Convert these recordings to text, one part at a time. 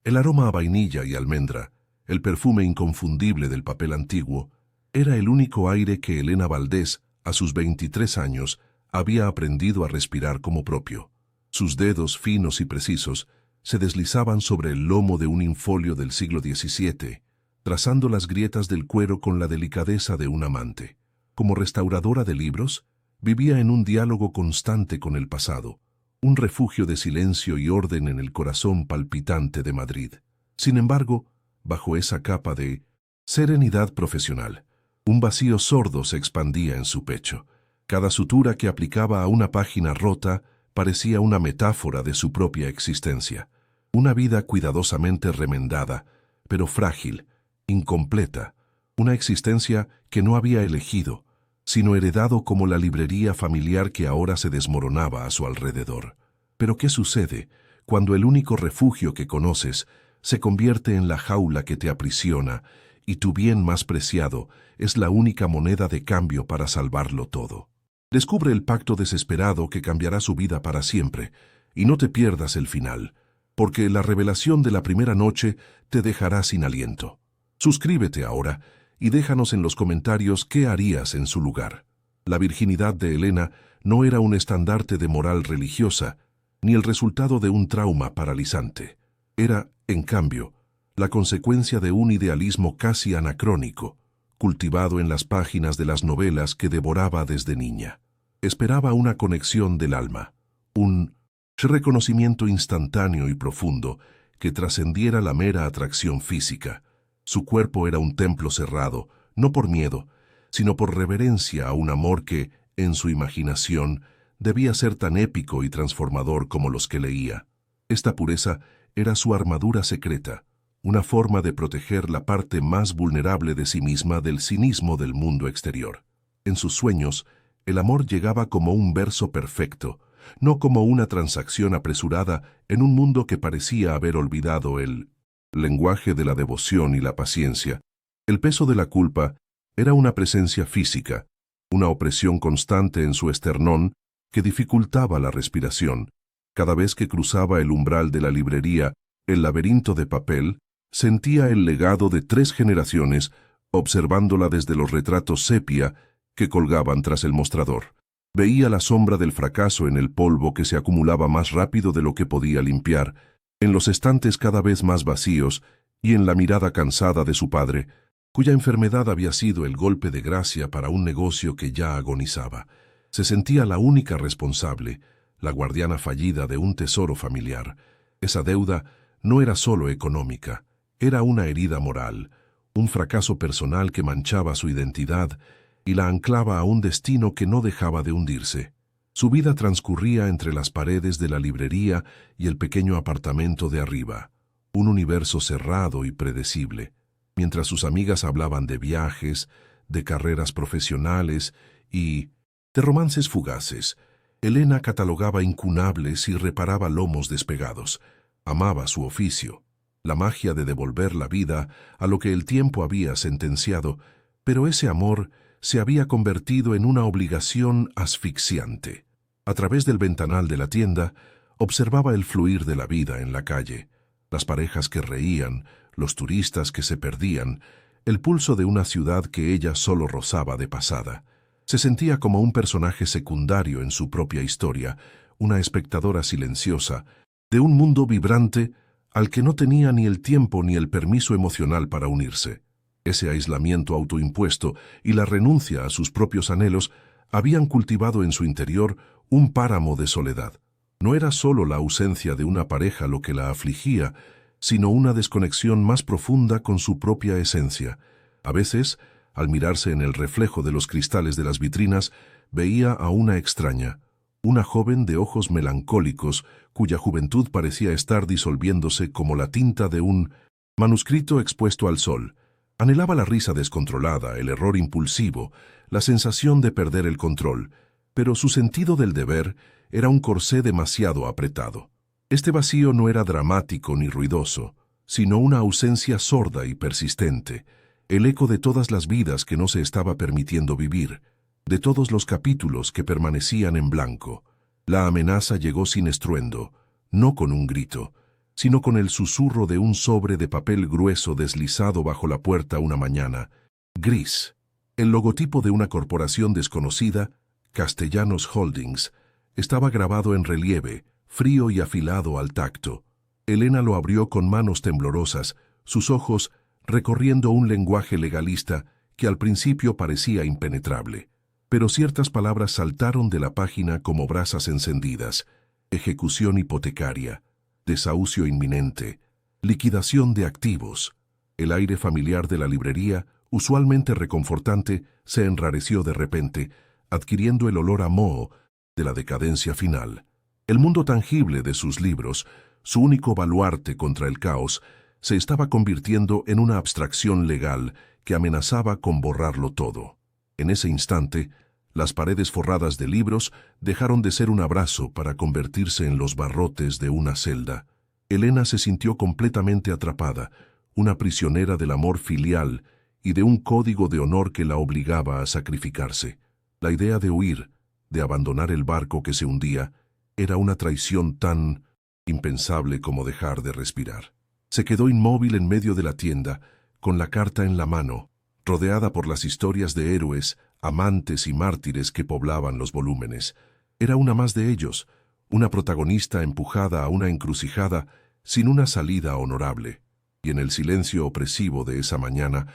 El aroma a vainilla y almendra, el perfume inconfundible del papel antiguo, era el único aire que Elena Valdés, a sus 23 años, había aprendido a respirar como propio. Sus dedos finos y precisos se deslizaban sobre el lomo de un infolio del siglo XVII, trazando las grietas del cuero con la delicadeza de un amante. Como restauradora de libros, vivía en un diálogo constante con el pasado, un refugio de silencio y orden en el corazón palpitante de Madrid. Sin embargo, bajo esa capa de serenidad profesional, un vacío sordo se expandía en su pecho. Cada sutura que aplicaba a una página rota parecía una metáfora de su propia existencia. Una vida cuidadosamente remendada, pero frágil, incompleta, una existencia que no había elegido, sino heredado como la librería familiar que ahora se desmoronaba a su alrededor. Pero ¿qué sucede cuando el único refugio que conoces se convierte en la jaula que te aprisiona y tu bien más preciado es la única moneda de cambio para salvarlo todo? Descubre el pacto desesperado que cambiará su vida para siempre, y no te pierdas el final, porque la revelación de la primera noche te dejará sin aliento. Suscríbete ahora y déjanos en los comentarios qué harías en su lugar. La virginidad de Elena no era un estandarte de moral religiosa, ni el resultado de un trauma paralizante. Era, en cambio, la consecuencia de un idealismo casi anacrónico, cultivado en las páginas de las novelas que devoraba desde niña. Esperaba una conexión del alma, un reconocimiento instantáneo y profundo que trascendiera la mera atracción física. Su cuerpo era un templo cerrado, no por miedo, sino por reverencia a un amor que, en su imaginación, debía ser tan épico y transformador como los que leía. Esta pureza era su armadura secreta, una forma de proteger la parte más vulnerable de sí misma del cinismo del mundo exterior. En sus sueños, el amor llegaba como un verso perfecto, no como una transacción apresurada en un mundo que parecía haber olvidado el lenguaje de la devoción y la paciencia. El peso de la culpa era una presencia física, una opresión constante en su esternón que dificultaba la respiración. Cada vez que cruzaba el umbral de la librería, el laberinto de papel, sentía el legado de 3 generaciones observándola desde los retratos sepia que colgaban tras el mostrador. Veía la sombra del fracaso en el polvo que se acumulaba más rápido de lo que podía limpiar, en los estantes cada vez más vacíos y en la mirada cansada de su padre, cuya enfermedad había sido el golpe de gracia para un negocio que ya agonizaba. Se sentía la única responsable, la guardiana fallida de un tesoro familiar. Esa deuda no era solo económica, era una herida moral, un fracaso personal que manchaba su identidad y la anclaba a un destino que no dejaba de hundirse. Su vida transcurría entre las paredes de la librería y el pequeño apartamento de arriba, un universo cerrado y predecible. Mientras sus amigas hablaban de viajes, de carreras profesionales y de romances fugaces, Elena catalogaba incunables y reparaba lomos despegados. Amaba su oficio, la magia de devolver la vida a lo que el tiempo había sentenciado, pero ese amor se había convertido en una obligación asfixiante. A través del ventanal de la tienda, observaba el fluir de la vida en la calle, las parejas que reían, los turistas que se perdían, el pulso de una ciudad que ella solo rozaba de pasada. Se sentía como un personaje secundario en su propia historia, una espectadora silenciosa, de un mundo vibrante al que no tenía ni el tiempo ni el permiso emocional para unirse. Ese aislamiento autoimpuesto y la renuncia a sus propios anhelos habían cultivado en su interior un páramo de soledad. No era solo la ausencia de una pareja lo que la afligía, sino una desconexión más profunda con su propia esencia. A veces, al mirarse en el reflejo de los cristales de las vitrinas, veía a una extraña, una joven de ojos melancólicos, cuya juventud parecía estar disolviéndose como la tinta de un manuscrito expuesto al sol. Anhelaba la risa descontrolada, el error impulsivo, la sensación de perder el control, pero su sentido del deber era un corsé demasiado apretado. Este vacío no era dramático ni ruidoso, sino una ausencia sorda y persistente, el eco de todas las vidas que no se estaba permitiendo vivir, de todos los capítulos que permanecían en blanco. La amenaza llegó sin estruendo, no con un grito. sino con el susurro de un sobre de papel grueso deslizado bajo la puerta una mañana. Gris. El logotipo de una corporación desconocida, Castellanos Holdings, estaba grabado en relieve, frío y afilado al tacto. Elena lo abrió con manos temblorosas, sus ojos recorriendo un lenguaje legalista que al principio parecía impenetrable. Pero ciertas palabras saltaron de la página como brasas encendidas: ejecución hipotecaria, desahucio inminente, liquidación de activos. El aire familiar de la librería, usualmente reconfortante, se enrareció de repente, adquiriendo el olor a moho de la decadencia final. El mundo tangible de sus libros, su único baluarte contra el caos, se estaba convirtiendo en una abstracción legal que amenazaba con borrarlo todo. En ese instante, las paredes forradas de libros dejaron de ser un abrazo para convertirse en los barrotes de una celda. Elena se sintió completamente atrapada, una prisionera del amor filial y de un código de honor que la obligaba a sacrificarse. La idea de huir, de abandonar el barco que se hundía, era una traición tan impensable como dejar de respirar. Se quedó inmóvil en medio de la tienda, con la carta en la mano, rodeada por las historias de héroes, amantes y mártires que poblaban los volúmenes. Era una más de ellos, una protagonista empujada a una encrucijada sin una salida honorable. Y en el silencio opresivo de esa mañana,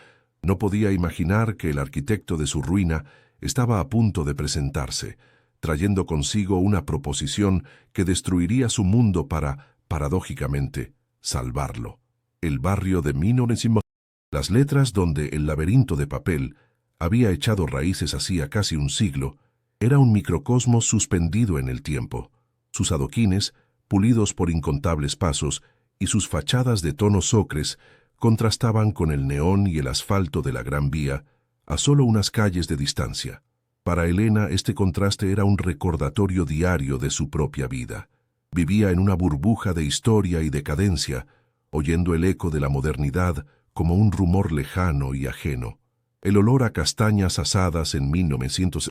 no podía imaginar que el arquitecto de su ruina estaba a punto de presentarse, trayendo consigo una proposición que destruiría su mundo para, paradójicamente, salvarlo. El barrio de Minonesimo. Las letras donde el laberinto de papel había echado raíces hacía casi un siglo, era un microcosmos suspendido en el tiempo. Sus adoquines, pulidos por incontables pasos, y sus fachadas de tonos ocres contrastaban con el neón y el asfalto de la Gran Vía, a solo unas calles de distancia. Para Elena este contraste era un recordatorio diario de su propia vida. Vivía en una burbuja de historia y decadencia, oyendo el eco de la modernidad como un rumor lejano y ajeno. El olor a castañas asadas en 1900,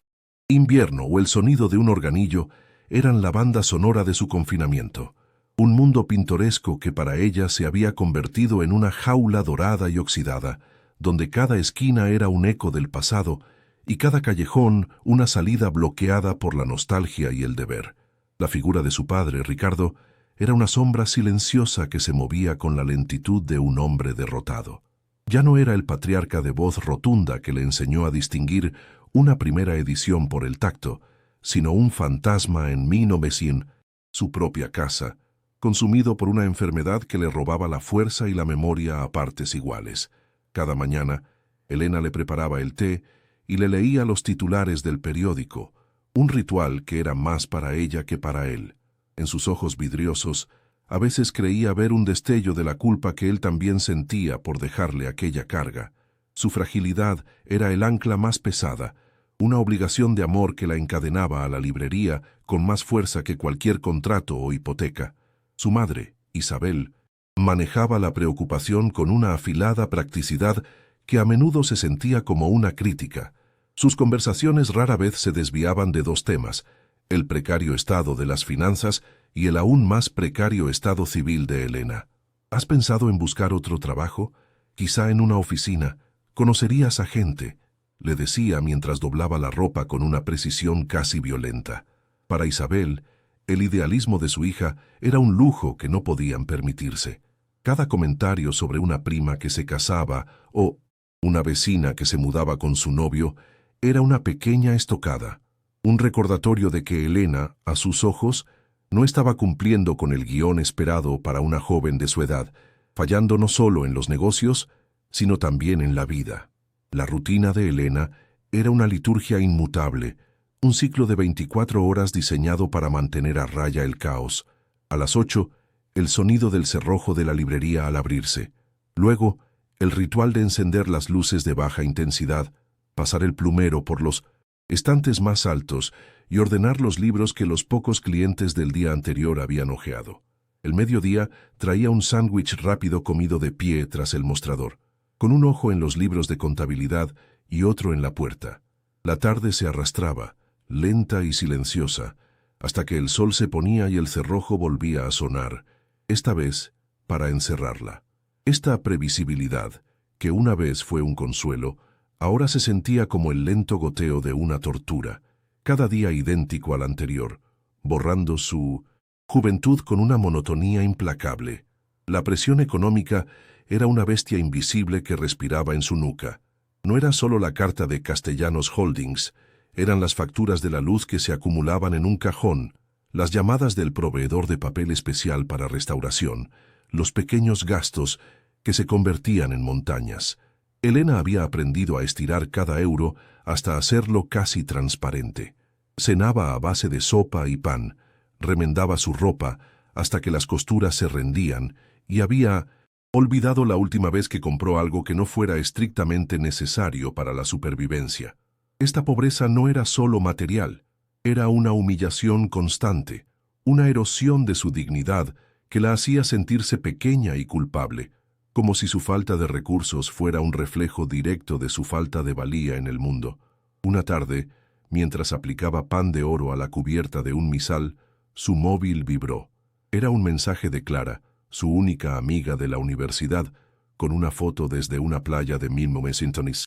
invierno o el sonido de un organillo eran la banda sonora de su confinamiento. Un mundo pintoresco que para ella se había convertido en una jaula dorada y oxidada, donde cada esquina era un eco del pasado y cada callejón una salida bloqueada por la nostalgia y el deber. La figura de su padre, Ricardo, era una sombra silenciosa que se movía con la lentitud de un hombre derrotado. Ya no era el patriarca de voz rotunda que le enseñó a distinguir una primera edición por el tacto, sino un fantasma en 1900, su propia casa, consumido por una enfermedad que le robaba la fuerza y la memoria a partes iguales. Cada mañana, Elena le preparaba el té y le leía los titulares del periódico, un ritual que era más para ella que para él. En sus ojos vidriosos, a veces creía ver un destello de la culpa que él también sentía por dejarle aquella carga. Su fragilidad era el ancla más pesada, una obligación de amor que la encadenaba a la librería con más fuerza que cualquier contrato o hipoteca. Su madre, Isabel, manejaba la preocupación con una afilada practicidad que a menudo se sentía como una crítica. Sus conversaciones rara vez se desviaban de dos temas: el precario estado de las finanzas y el aún más precario estado civil de Elena. ¿Has pensado en buscar otro trabajo? Quizá en una oficina. Conocerías a gente, le decía mientras doblaba la ropa con una precisión casi violenta. Para Isabel, el idealismo de su hija era un lujo que no podían permitirse. Cada comentario sobre una prima que se casaba o una vecina que se mudaba con su novio era una pequeña estocada, un recordatorio de que Elena, a sus ojos, no estaba cumpliendo con el guión esperado para una joven de su edad, fallando no solo en los negocios, sino también en la vida. La rutina de Elena era una liturgia inmutable, un ciclo de 24 horas diseñado para mantener a raya el caos. A las 8, el sonido del cerrojo de la librería al abrirse. Luego, el ritual de encender las luces de baja intensidad, pasar el plumero por los estantes más altos y ordenar los libros que los pocos clientes del día anterior habían hojeado. El mediodía traía un sándwich rápido comido de pie tras el mostrador, con un ojo en los libros de contabilidad y otro en la puerta. La tarde se arrastraba, lenta y silenciosa, hasta que el sol se ponía y el cerrojo volvía a sonar, esta vez para encerrarla. Esta previsibilidad, que una vez fue un consuelo, ahora se sentía como el lento goteo de una tortura, cada día idéntico al anterior, borrando su juventud con una monotonía implacable. La presión económica era una bestia invisible que respiraba en su nuca. No era solo la carta de Castellanos Holdings, eran las facturas de la luz que se acumulaban en un cajón, las llamadas del proveedor de papel especial para restauración, los pequeños gastos que se convertían en montañas. Elena había aprendido a estirar cada euro hasta hacerlo casi transparente. Cenaba a base de sopa y pan, remendaba su ropa hasta que las costuras se rendían y había olvidado la última vez que compró algo que no fuera estrictamente necesario para la supervivencia. Esta pobreza no era solo material, era una humillación constante, una erosión de su dignidad que la hacía sentirse pequeña y culpable, como si su falta de recursos fuera un reflejo directo de su falta de valía en el mundo. Una tarde, mientras aplicaba pan de oro a la cubierta de un misal, su móvil vibró. Era un mensaje de Clara, su única amiga de la universidad, con una foto desde una playa de 1900,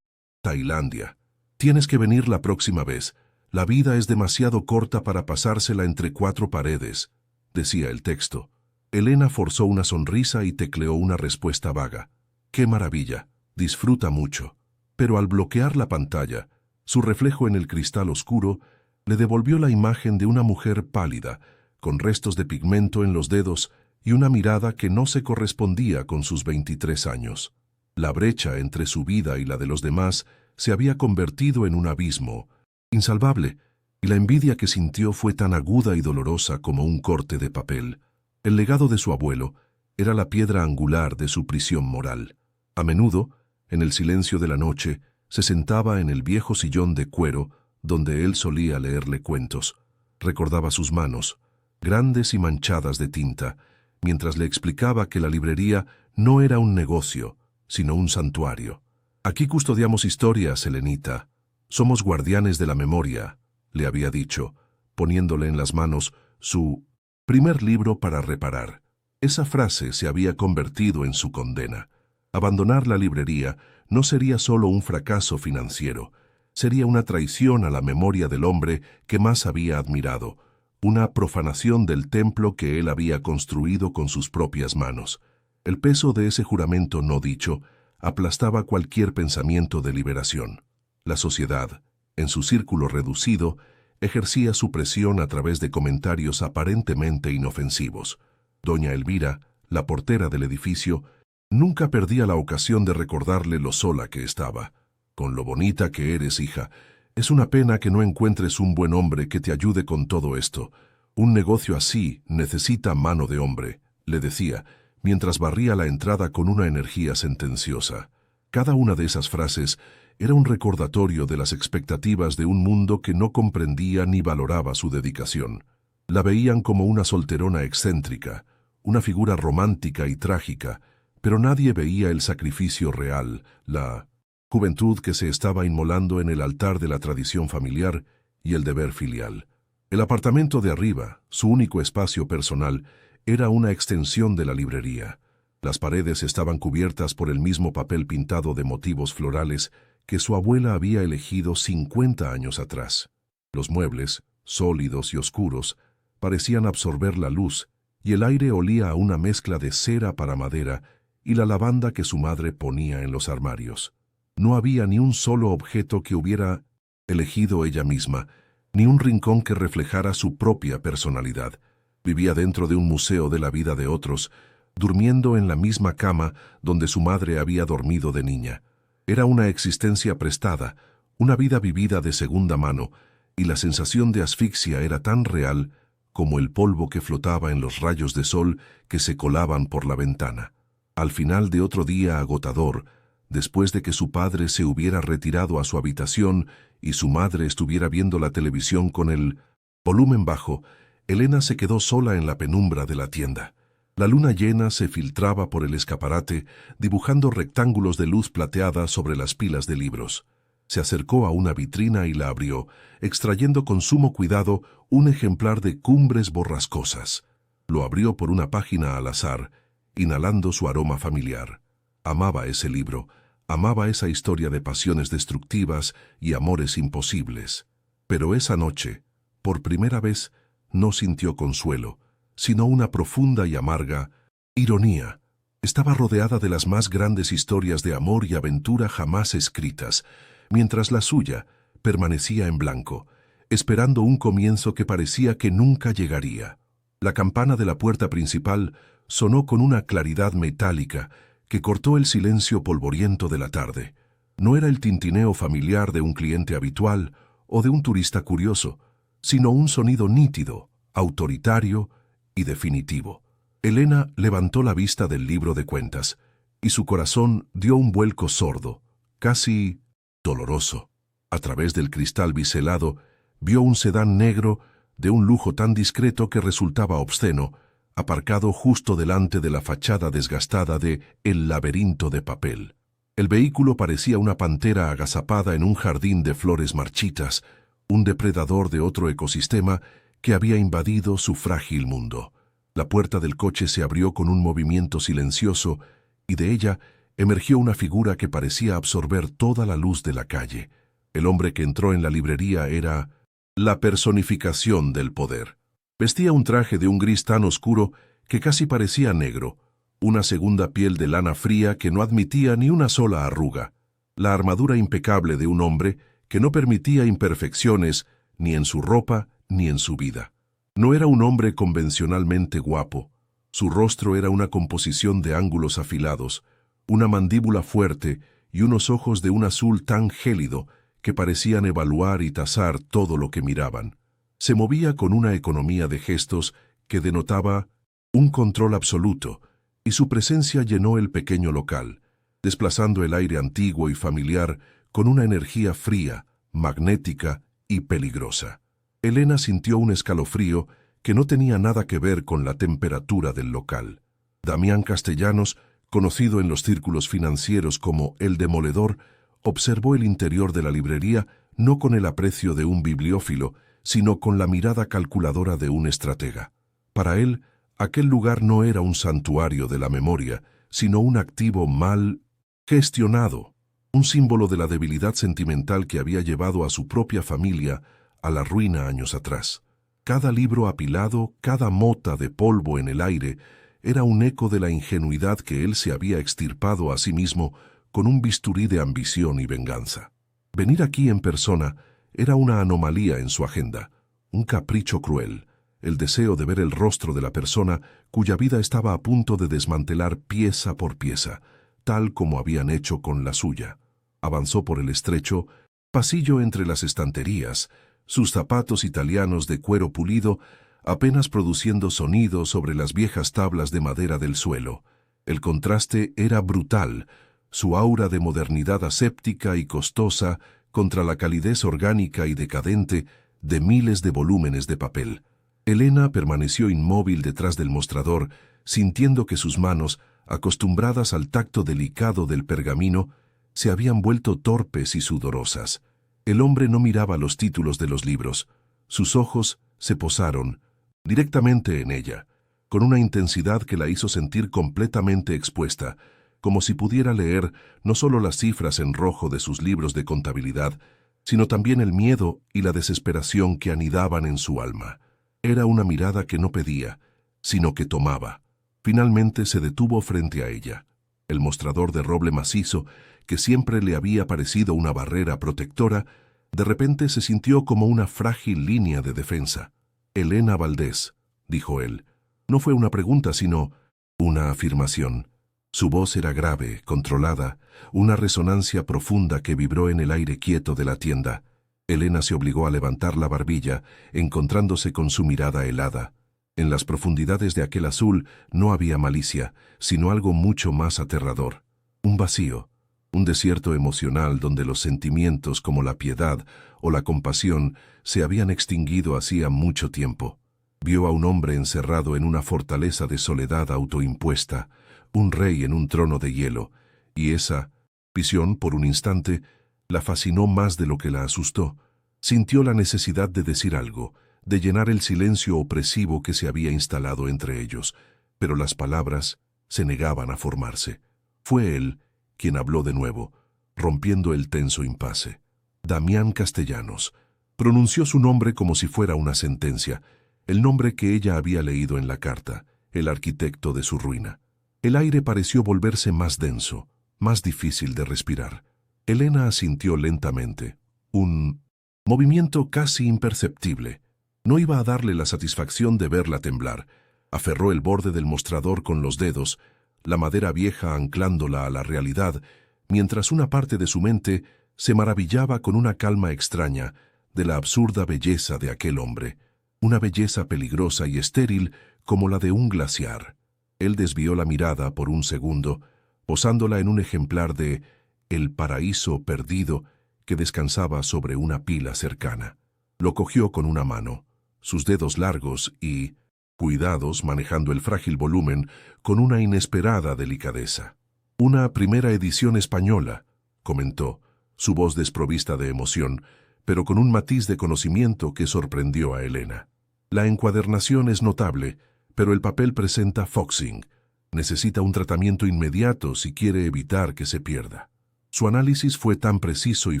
Tailandia. «Tienes que venir la próxima vez. La vida es demasiado corta para pasársela entre cuatro paredes», decía el texto. Elena forzó una sonrisa y tecleó una respuesta vaga. «¡Qué maravilla! Disfruta mucho». Pero al bloquear la pantalla, su reflejo en el cristal oscuro le devolvió la imagen de una mujer pálida, con restos de pigmento en los dedos y una mirada que no se correspondía con sus 23 años. La brecha entre su vida y la de los demás se había convertido en un abismo insalvable, y la envidia que sintió fue tan aguda y dolorosa como un corte de papel. El legado de su abuelo era la piedra angular de su prisión moral. A menudo, en el silencio de la noche, se sentaba en el viejo sillón de cuero donde él solía leerle cuentos. Recordaba sus manos, grandes y manchadas de tinta, mientras le explicaba que la librería no era un negocio, sino un santuario. «Aquí custodiamos historias, Elenita. Somos guardianes de la memoria», le había dicho, poniéndole en las manos su primer libro para reparar. Esa frase se había convertido en su condena. Abandonar la librería no sería solo un fracaso financiero, sería una traición a la memoria del hombre que más había admirado, una profanación del templo que él había construido con sus propias manos. El peso de ese juramento no dicho aplastaba cualquier pensamiento de liberación. La sociedad, en su círculo reducido, ejercía su presión a través de comentarios aparentemente inofensivos. Doña Elvira, la portera del edificio, nunca perdía la ocasión de recordarle lo sola que estaba. «Con lo bonita que eres, hija, es una pena que no encuentres un buen hombre que te ayude con todo esto. Un negocio así necesita mano de hombre», le decía, mientras barría la entrada con una energía sentenciosa. Cada una de esas frases era un recordatorio de las expectativas de un mundo que no comprendía ni valoraba su dedicación. La veían como una solterona excéntrica, una figura romántica y trágica, pero nadie veía el sacrificio real, la juventud que se estaba inmolando en el altar de la tradición familiar y el deber filial. El apartamento de arriba, su único espacio personal, era una extensión de la librería. Las paredes estaban cubiertas por el mismo papel pintado de motivos florales que su abuela había elegido 50 años atrás. Los muebles, sólidos y oscuros, parecían absorber la luz, y el aire olía a una mezcla de cera para madera y la lavanda que su madre ponía en los armarios. No había ni un solo objeto que hubiera elegido ella misma, ni un rincón que reflejara su propia personalidad. Vivía dentro de un museo de la vida de otros, durmiendo en la misma cama donde su madre había dormido de niña. Era una existencia prestada, una vida vivida de segunda mano, y la sensación de asfixia era tan real como el polvo que flotaba en los rayos de sol que se colaban por la ventana. Al final de otro día agotador, después de que su padre se hubiera retirado a su habitación y su madre estuviera viendo la televisión con el volumen bajo, Elena se quedó sola en la penumbra de la tienda. La luna llena se filtraba por el escaparate, dibujando rectángulos de luz plateada sobre las pilas de libros. Se acercó a una vitrina y la abrió, extrayendo con sumo cuidado un ejemplar de Cumbres Borrascosas. Lo abrió por una página al azar inhalando su aroma familiar. Amaba ese libro, amaba esa historia de pasiones destructivas y amores imposibles. Pero esa noche, por primera vez, no sintió consuelo, sino una profunda y amarga ironía. Estaba rodeada de las más grandes historias de amor y aventura jamás escritas, mientras la suya permanecía en blanco, esperando un comienzo que parecía que nunca llegaría. La campana de la puerta principal sonó con una claridad metálica que cortó el silencio polvoriento de la tarde. No era el tintineo familiar de un cliente habitual o de un turista curioso, sino un sonido nítido, autoritario y definitivo. Elena levantó la vista del libro de cuentas, y su corazón dio un vuelco sordo, casi doloroso. A través del cristal biselado, vio un sedán negro de un lujo tan discreto que resultaba obsceno, aparcado justo delante de la fachada desgastada de El laberinto de papel. El vehículo parecía una pantera agazapada en un jardín de flores marchitas, un depredador de otro ecosistema que había invadido su frágil mundo. La puerta del coche se abrió con un movimiento silencioso y de ella emergió una figura que parecía absorber toda la luz de la calle. El hombre que entró en la librería era la personificación del poder. Vestía un traje de un gris tan oscuro que casi parecía negro, una segunda piel de lana fría que no admitía ni una sola arruga, la armadura impecable de un hombre que no permitía imperfecciones ni en su ropa ni en su vida. No era un hombre convencionalmente guapo. Su rostro era una composición de ángulos afilados, una mandíbula fuerte y unos ojos de un azul tan gélido que parecían evaluar y tasar todo lo que miraban. Se movía con una economía de gestos que denotaba un control absoluto, y su presencia llenó el pequeño local, desplazando el aire antiguo y familiar con una energía fría, magnética y peligrosa. Elena sintió un escalofrío que no tenía nada que ver con la temperatura del local. Damián Castellanos, conocido en los círculos financieros como el Demoledor, observó el interior de la librería no con el aprecio de un bibliófilo, sino con la mirada calculadora de un estratega. Para él, aquel lugar no era un santuario de la memoria, sino un activo mal gestionado, un símbolo de la debilidad sentimental que había llevado a su propia familia a la ruina años atrás. Cada libro apilado, cada mota de polvo en el aire, era un eco de la ingenuidad que él se había extirpado a sí mismo con un bisturí de ambición y venganza. Venir aquí en persona era una anomalía en su agenda, un capricho cruel, el deseo de ver el rostro de la persona cuya vida estaba a punto de desmantelar pieza por pieza, tal como habían hecho con la suya. Avanzó por el estrecho pasillo entre las estanterías, sus zapatos italianos de cuero pulido apenas produciendo sonido sobre las viejas tablas de madera del suelo. El contraste era brutal, su aura de modernidad aséptica y costosa contra la calidez orgánica y decadente de miles de volúmenes de papel. Elena permaneció inmóvil detrás del mostrador, sintiendo que sus manos, acostumbradas al tacto delicado del pergamino, se habían vuelto torpes y sudorosas. El hombre no miraba los títulos de los libros. Sus ojos se posaron directamente en ella, con una intensidad que la hizo sentir completamente expuesta, como si pudiera leer no solo las cifras en rojo de sus libros de contabilidad, sino también el miedo y la desesperación que anidaban en su alma. Era una mirada que no pedía, sino que tomaba. Finalmente se detuvo frente a ella. El mostrador de roble macizo, que siempre le había parecido una barrera protectora, de repente se sintió como una frágil línea de defensa. «Elena Valdés», dijo él. No fue una pregunta, sino una afirmación. Su voz era grave, controlada, una resonancia profunda que vibró en el aire quieto de la tienda. Elena se obligó a levantar la barbilla, encontrándose con su mirada helada. En las profundidades de aquel azul no había malicia, sino algo mucho más aterrador. Un vacío, un desierto emocional donde los sentimientos como la piedad o la compasión se habían extinguido hacía mucho tiempo. Vio a un hombre encerrado en una fortaleza de soledad autoimpuesta, un rey en un trono de hielo, y esa visión, por un instante, la fascinó más de lo que la asustó. Sintió la necesidad de decir algo, de llenar el silencio opresivo que se había instalado entre ellos, pero las palabras se negaban a formarse. Fue él quien habló de nuevo, rompiendo el tenso impasse. Damián Castellanos. Pronunció su nombre como si fuera una sentencia, el nombre que ella había leído en la carta, el arquitecto de su ruina. El aire pareció volverse más denso, más difícil de respirar. Elena asintió lentamente. Un movimiento casi imperceptible. No iba a darle la satisfacción de verla temblar. Aferró el borde del mostrador con los dedos, la madera vieja anclándola a la realidad, mientras una parte de su mente se maravillaba con una calma extraña de la absurda belleza de aquel hombre, una belleza peligrosa y estéril como la de un glaciar. Él desvió la mirada por un segundo, posándola en un ejemplar de El paraíso perdido que descansaba sobre una pila cercana. Lo cogió con una mano, sus dedos largos y cuidados manejando el frágil volumen con una inesperada delicadeza. «Una primera edición española», comentó, su voz desprovista de emoción, pero con un matiz de conocimiento que sorprendió a Elena. «La encuadernación es notable, pero el papel presenta foxing. Necesita un tratamiento inmediato si quiere evitar que se pierda». Su análisis fue tan preciso y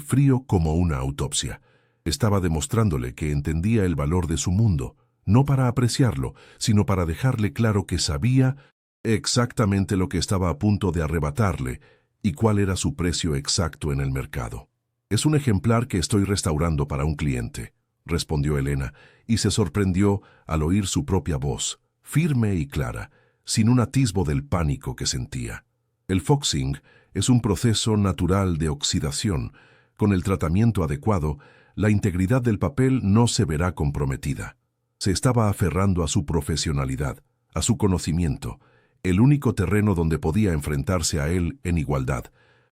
frío como una autopsia. Estaba demostrándole que entendía el valor de su mundo, no para apreciarlo, sino para dejarle claro que sabía exactamente lo que estaba a punto de arrebatarle y cuál era su precio exacto en el mercado. «Es un ejemplar que estoy restaurando para un cliente», respondió Elena, y se sorprendió al oír su propia voz, firme y clara, sin un atisbo del pánico que sentía. «El foxing es un proceso natural de oxidación. Con el tratamiento adecuado, la integridad del papel no se verá comprometida». Se estaba aferrando a su profesionalidad, a su conocimiento, el único terreno donde podía enfrentarse a él en igualdad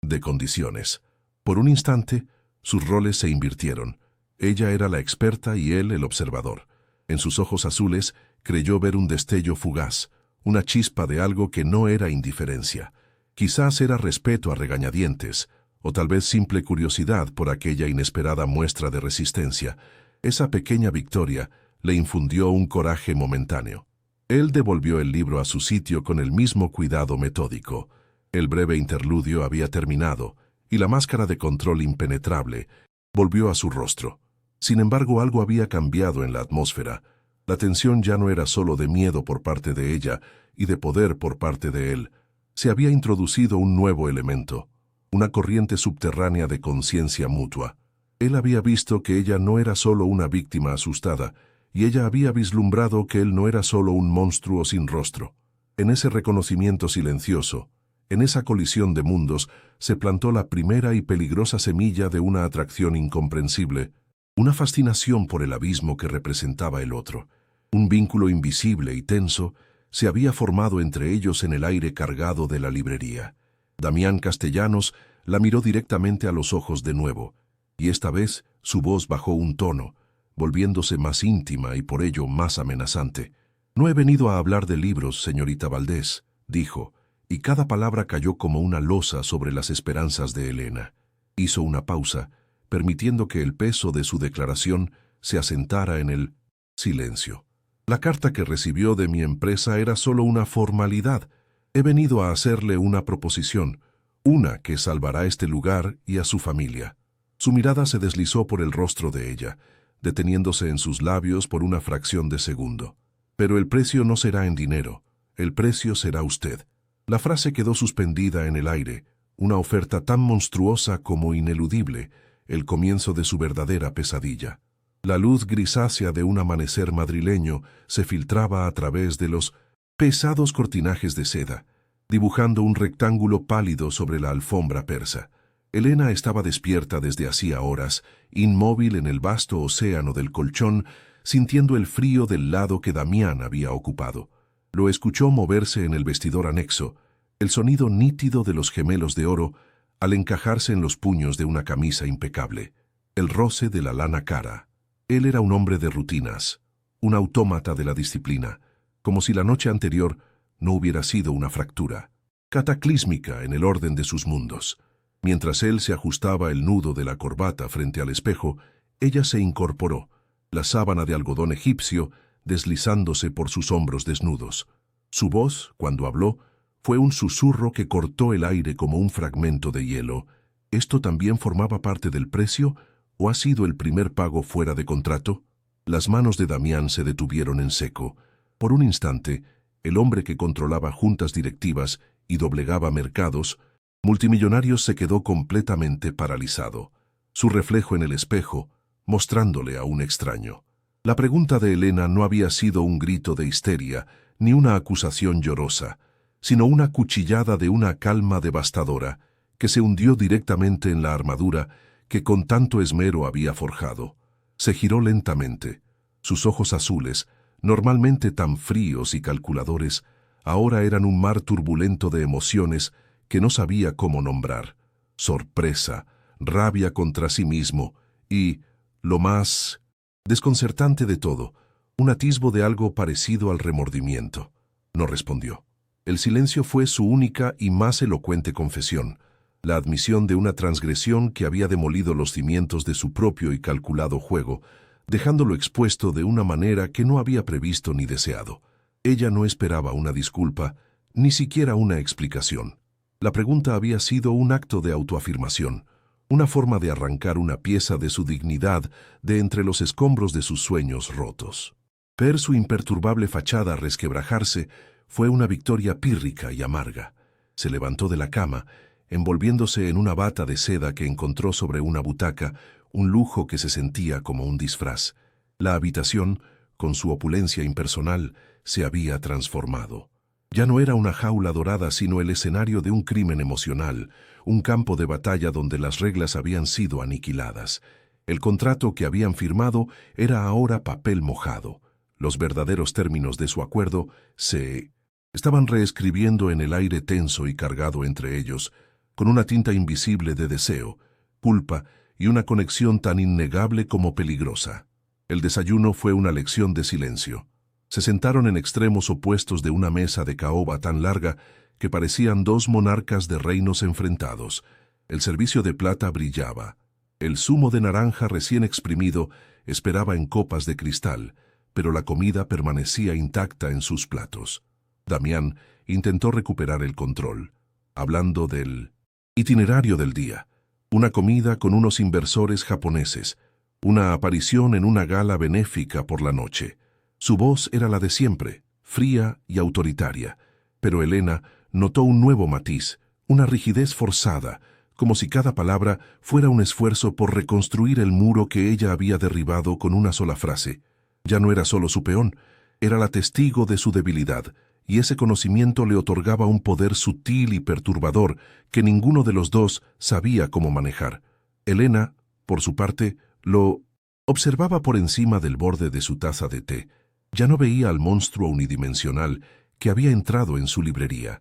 de condiciones. Por un instante, sus roles se invirtieron. Ella era la experta y él el observador. En sus ojos azules creyó ver un destello fugaz, una chispa de algo que no era indiferencia. Quizás era respeto a regañadientes, o tal vez simple curiosidad por aquella inesperada muestra de resistencia. Esa pequeña victoria le infundió un coraje momentáneo. Él devolvió el libro a su sitio con el mismo cuidado metódico. El breve interludio había terminado, y la máscara de control impenetrable volvió a su rostro. Sin embargo, algo había cambiado en la atmósfera. La tensión ya no era solo de miedo por parte de ella y de poder por parte de él. Se había introducido un nuevo elemento, una corriente subterránea de conciencia mutua. Él había visto que ella no era solo una víctima asustada, y ella había vislumbrado que él no era solo un monstruo sin rostro. En ese reconocimiento silencioso, en esa colisión de mundos, se plantó la primera y peligrosa semilla de una atracción incomprensible, una fascinación por el abismo que representaba el otro. Un vínculo invisible y tenso se había formado entre ellos en el aire cargado de la librería. Damián Castellanos la miró directamente a los ojos de nuevo, y esta vez su voz bajó un tono, volviéndose más íntima y por ello más amenazante. «No he venido a hablar de libros, señorita Valdés», dijo, y cada palabra cayó como una losa sobre las esperanzas de Elena. Hizo una pausa, permitiendo que el peso de su declaración se asentara en el silencio. «La carta que recibió de mi empresa era solo una formalidad. He venido a hacerle una proposición, una que salvará este lugar y a su familia». Su mirada se deslizó por el rostro de ella, deteniéndose en sus labios por una fracción de segundo. «Pero el precio no será en dinero, el precio será usted». La frase quedó suspendida en el aire, una oferta tan monstruosa como ineludible, el comienzo de su verdadera pesadilla. La luz grisácea de un amanecer madrileño se filtraba a través de los pesados cortinajes de seda, dibujando un rectángulo pálido sobre la alfombra persa. Elena estaba despierta desde hacía horas, inmóvil en el vasto océano del colchón, sintiendo el frío del lado que Damián había ocupado. Lo escuchó moverse en el vestidor anexo, el sonido nítido de los gemelos de oro al encajarse en los puños de una camisa impecable, el roce de la lana cara. Él era un hombre de rutinas, un autómata de la disciplina, como si la noche anterior no hubiera sido una fractura cataclísmica en el orden de sus mundos. Mientras él se ajustaba el nudo de la corbata frente al espejo, ella se incorporó, la sábana de algodón egipcio deslizándose por sus hombros desnudos. Su voz, cuando habló, Fue un susurro que cortó el aire como un fragmento de hielo. ¿Esto también formaba parte del precio o ha sido el primer pago fuera de contrato? Las manos de Damián se detuvieron en seco. Por un instante, el hombre que controlaba juntas directivas y doblegaba mercados multimillonarios se quedó completamente paralizado, su reflejo en el espejo mostrándole a un extraño. La pregunta de Elena no había sido un grito de histeria ni una acusación llorosa, sino una cuchillada de una calma devastadora que se hundió directamente en la armadura que con tanto esmero había forjado. Se giró lentamente. Sus ojos azules, normalmente tan fríos y calculadores, ahora eran un mar turbulento de emociones que no sabía cómo nombrar. Sorpresa, rabia contra sí mismo y, lo más desconcertante de todo, un atisbo de algo parecido al remordimiento. No respondió. El silencio fue su única y más elocuente confesión, la admisión de una transgresión que había demolido los cimientos de su propio y calculado juego, dejándolo expuesto de una manera que no había previsto ni deseado. Ella no esperaba una disculpa, ni siquiera una explicación. La pregunta había sido un acto de autoafirmación, una forma de arrancar una pieza de su dignidad de entre los escombros de sus sueños rotos. Ver su imperturbable fachada resquebrajarse fue una victoria pírrica y amarga. Se levantó de la cama, envolviéndose en una bata de seda que encontró sobre una butaca, un lujo que se sentía como un disfraz. La habitación, con su opulencia impersonal, se había transformado. Ya no era una jaula dorada, sino el escenario de un crimen emocional, un campo de batalla donde las reglas habían sido aniquiladas. El contrato que habían firmado era ahora papel mojado. Los verdaderos términos de su acuerdo se estaban reescribiendo en el aire tenso y cargado entre ellos, con una tinta invisible de deseo, culpa y una conexión tan innegable como peligrosa. El desayuno fue una lección de silencio. Se sentaron en extremos opuestos de una mesa de caoba tan larga que parecían dos monarcas de reinos enfrentados. El servicio de plata brillaba. El zumo de naranja recién exprimido esperaba en copas de cristal, pero la comida permanecía intacta en sus platos. Damián intentó recuperar el control, hablando del itinerario del día, una comida con unos inversores japoneses, una aparición en una gala benéfica por la noche. Su voz era la de siempre, fría y autoritaria, pero Elena notó un nuevo matiz, una rigidez forzada, como si cada palabra fuera un esfuerzo por reconstruir el muro que ella había derribado con una sola frase. Ya no era solo su peón, era la testigo de su debilidad, y ese conocimiento le otorgaba un poder sutil y perturbador que ninguno de los dos sabía cómo manejar. Elena, por su parte, lo observaba por encima del borde de su taza de té. Ya no veía al monstruo unidimensional que había entrado en su librería.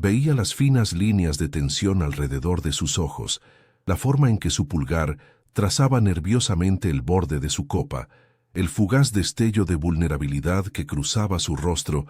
Veía las finas líneas de tensión alrededor de sus ojos, la forma en que su pulgar trazaba nerviosamente el borde de su copa, el fugaz destello de vulnerabilidad que cruzaba su rostro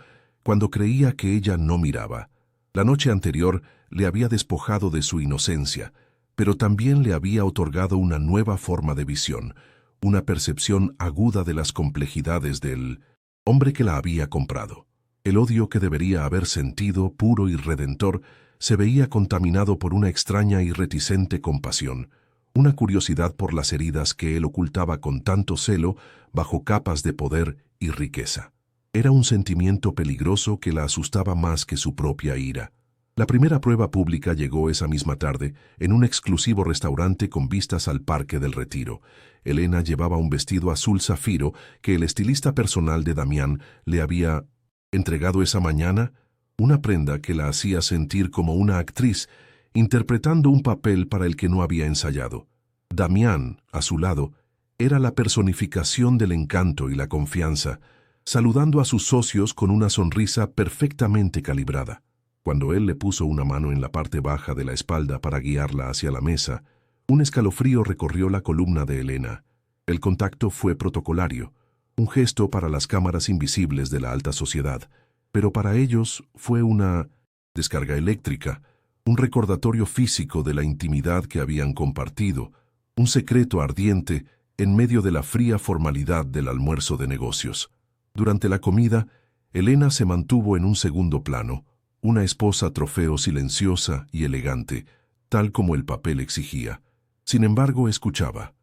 cuando creía que ella no miraba. La noche anterior le había despojado de su inocencia, pero también le había otorgado una nueva forma de visión, una percepción aguda de las complejidades del hombre que la había comprado. El odio que debería haber sentido, puro y redentor, se veía contaminado por una extraña y reticente compasión, una curiosidad por las heridas que él ocultaba con tanto celo bajo capas de poder y riqueza. Era un sentimiento peligroso que la asustaba más que su propia ira. La primera prueba pública llegó esa misma tarde en un exclusivo restaurante con vistas al Parque del Retiro. Elena llevaba un vestido azul zafiro que el estilista personal de Damián le había entregado esa mañana, una prenda que la hacía sentir como una actriz interpretando un papel para el que no había ensayado. Damián, a su lado, era la personificación del encanto y la confianza, saludando a sus socios con una sonrisa perfectamente calibrada. Cuando él le puso una mano en la parte baja de la espalda para guiarla hacia la mesa, un escalofrío recorrió la columna de Elena. El contacto fue protocolario, un gesto para las cámaras invisibles de la alta sociedad, pero para ellos fue una descarga eléctrica, un recordatorio físico de la intimidad que habían compartido, un secreto ardiente en medio de la fría formalidad del almuerzo de negocios. Durante la comida, Elena se mantuvo en un segundo plano, una esposa trofeo silenciosa y elegante, tal como el papel exigía. Sin embargo, escuchaba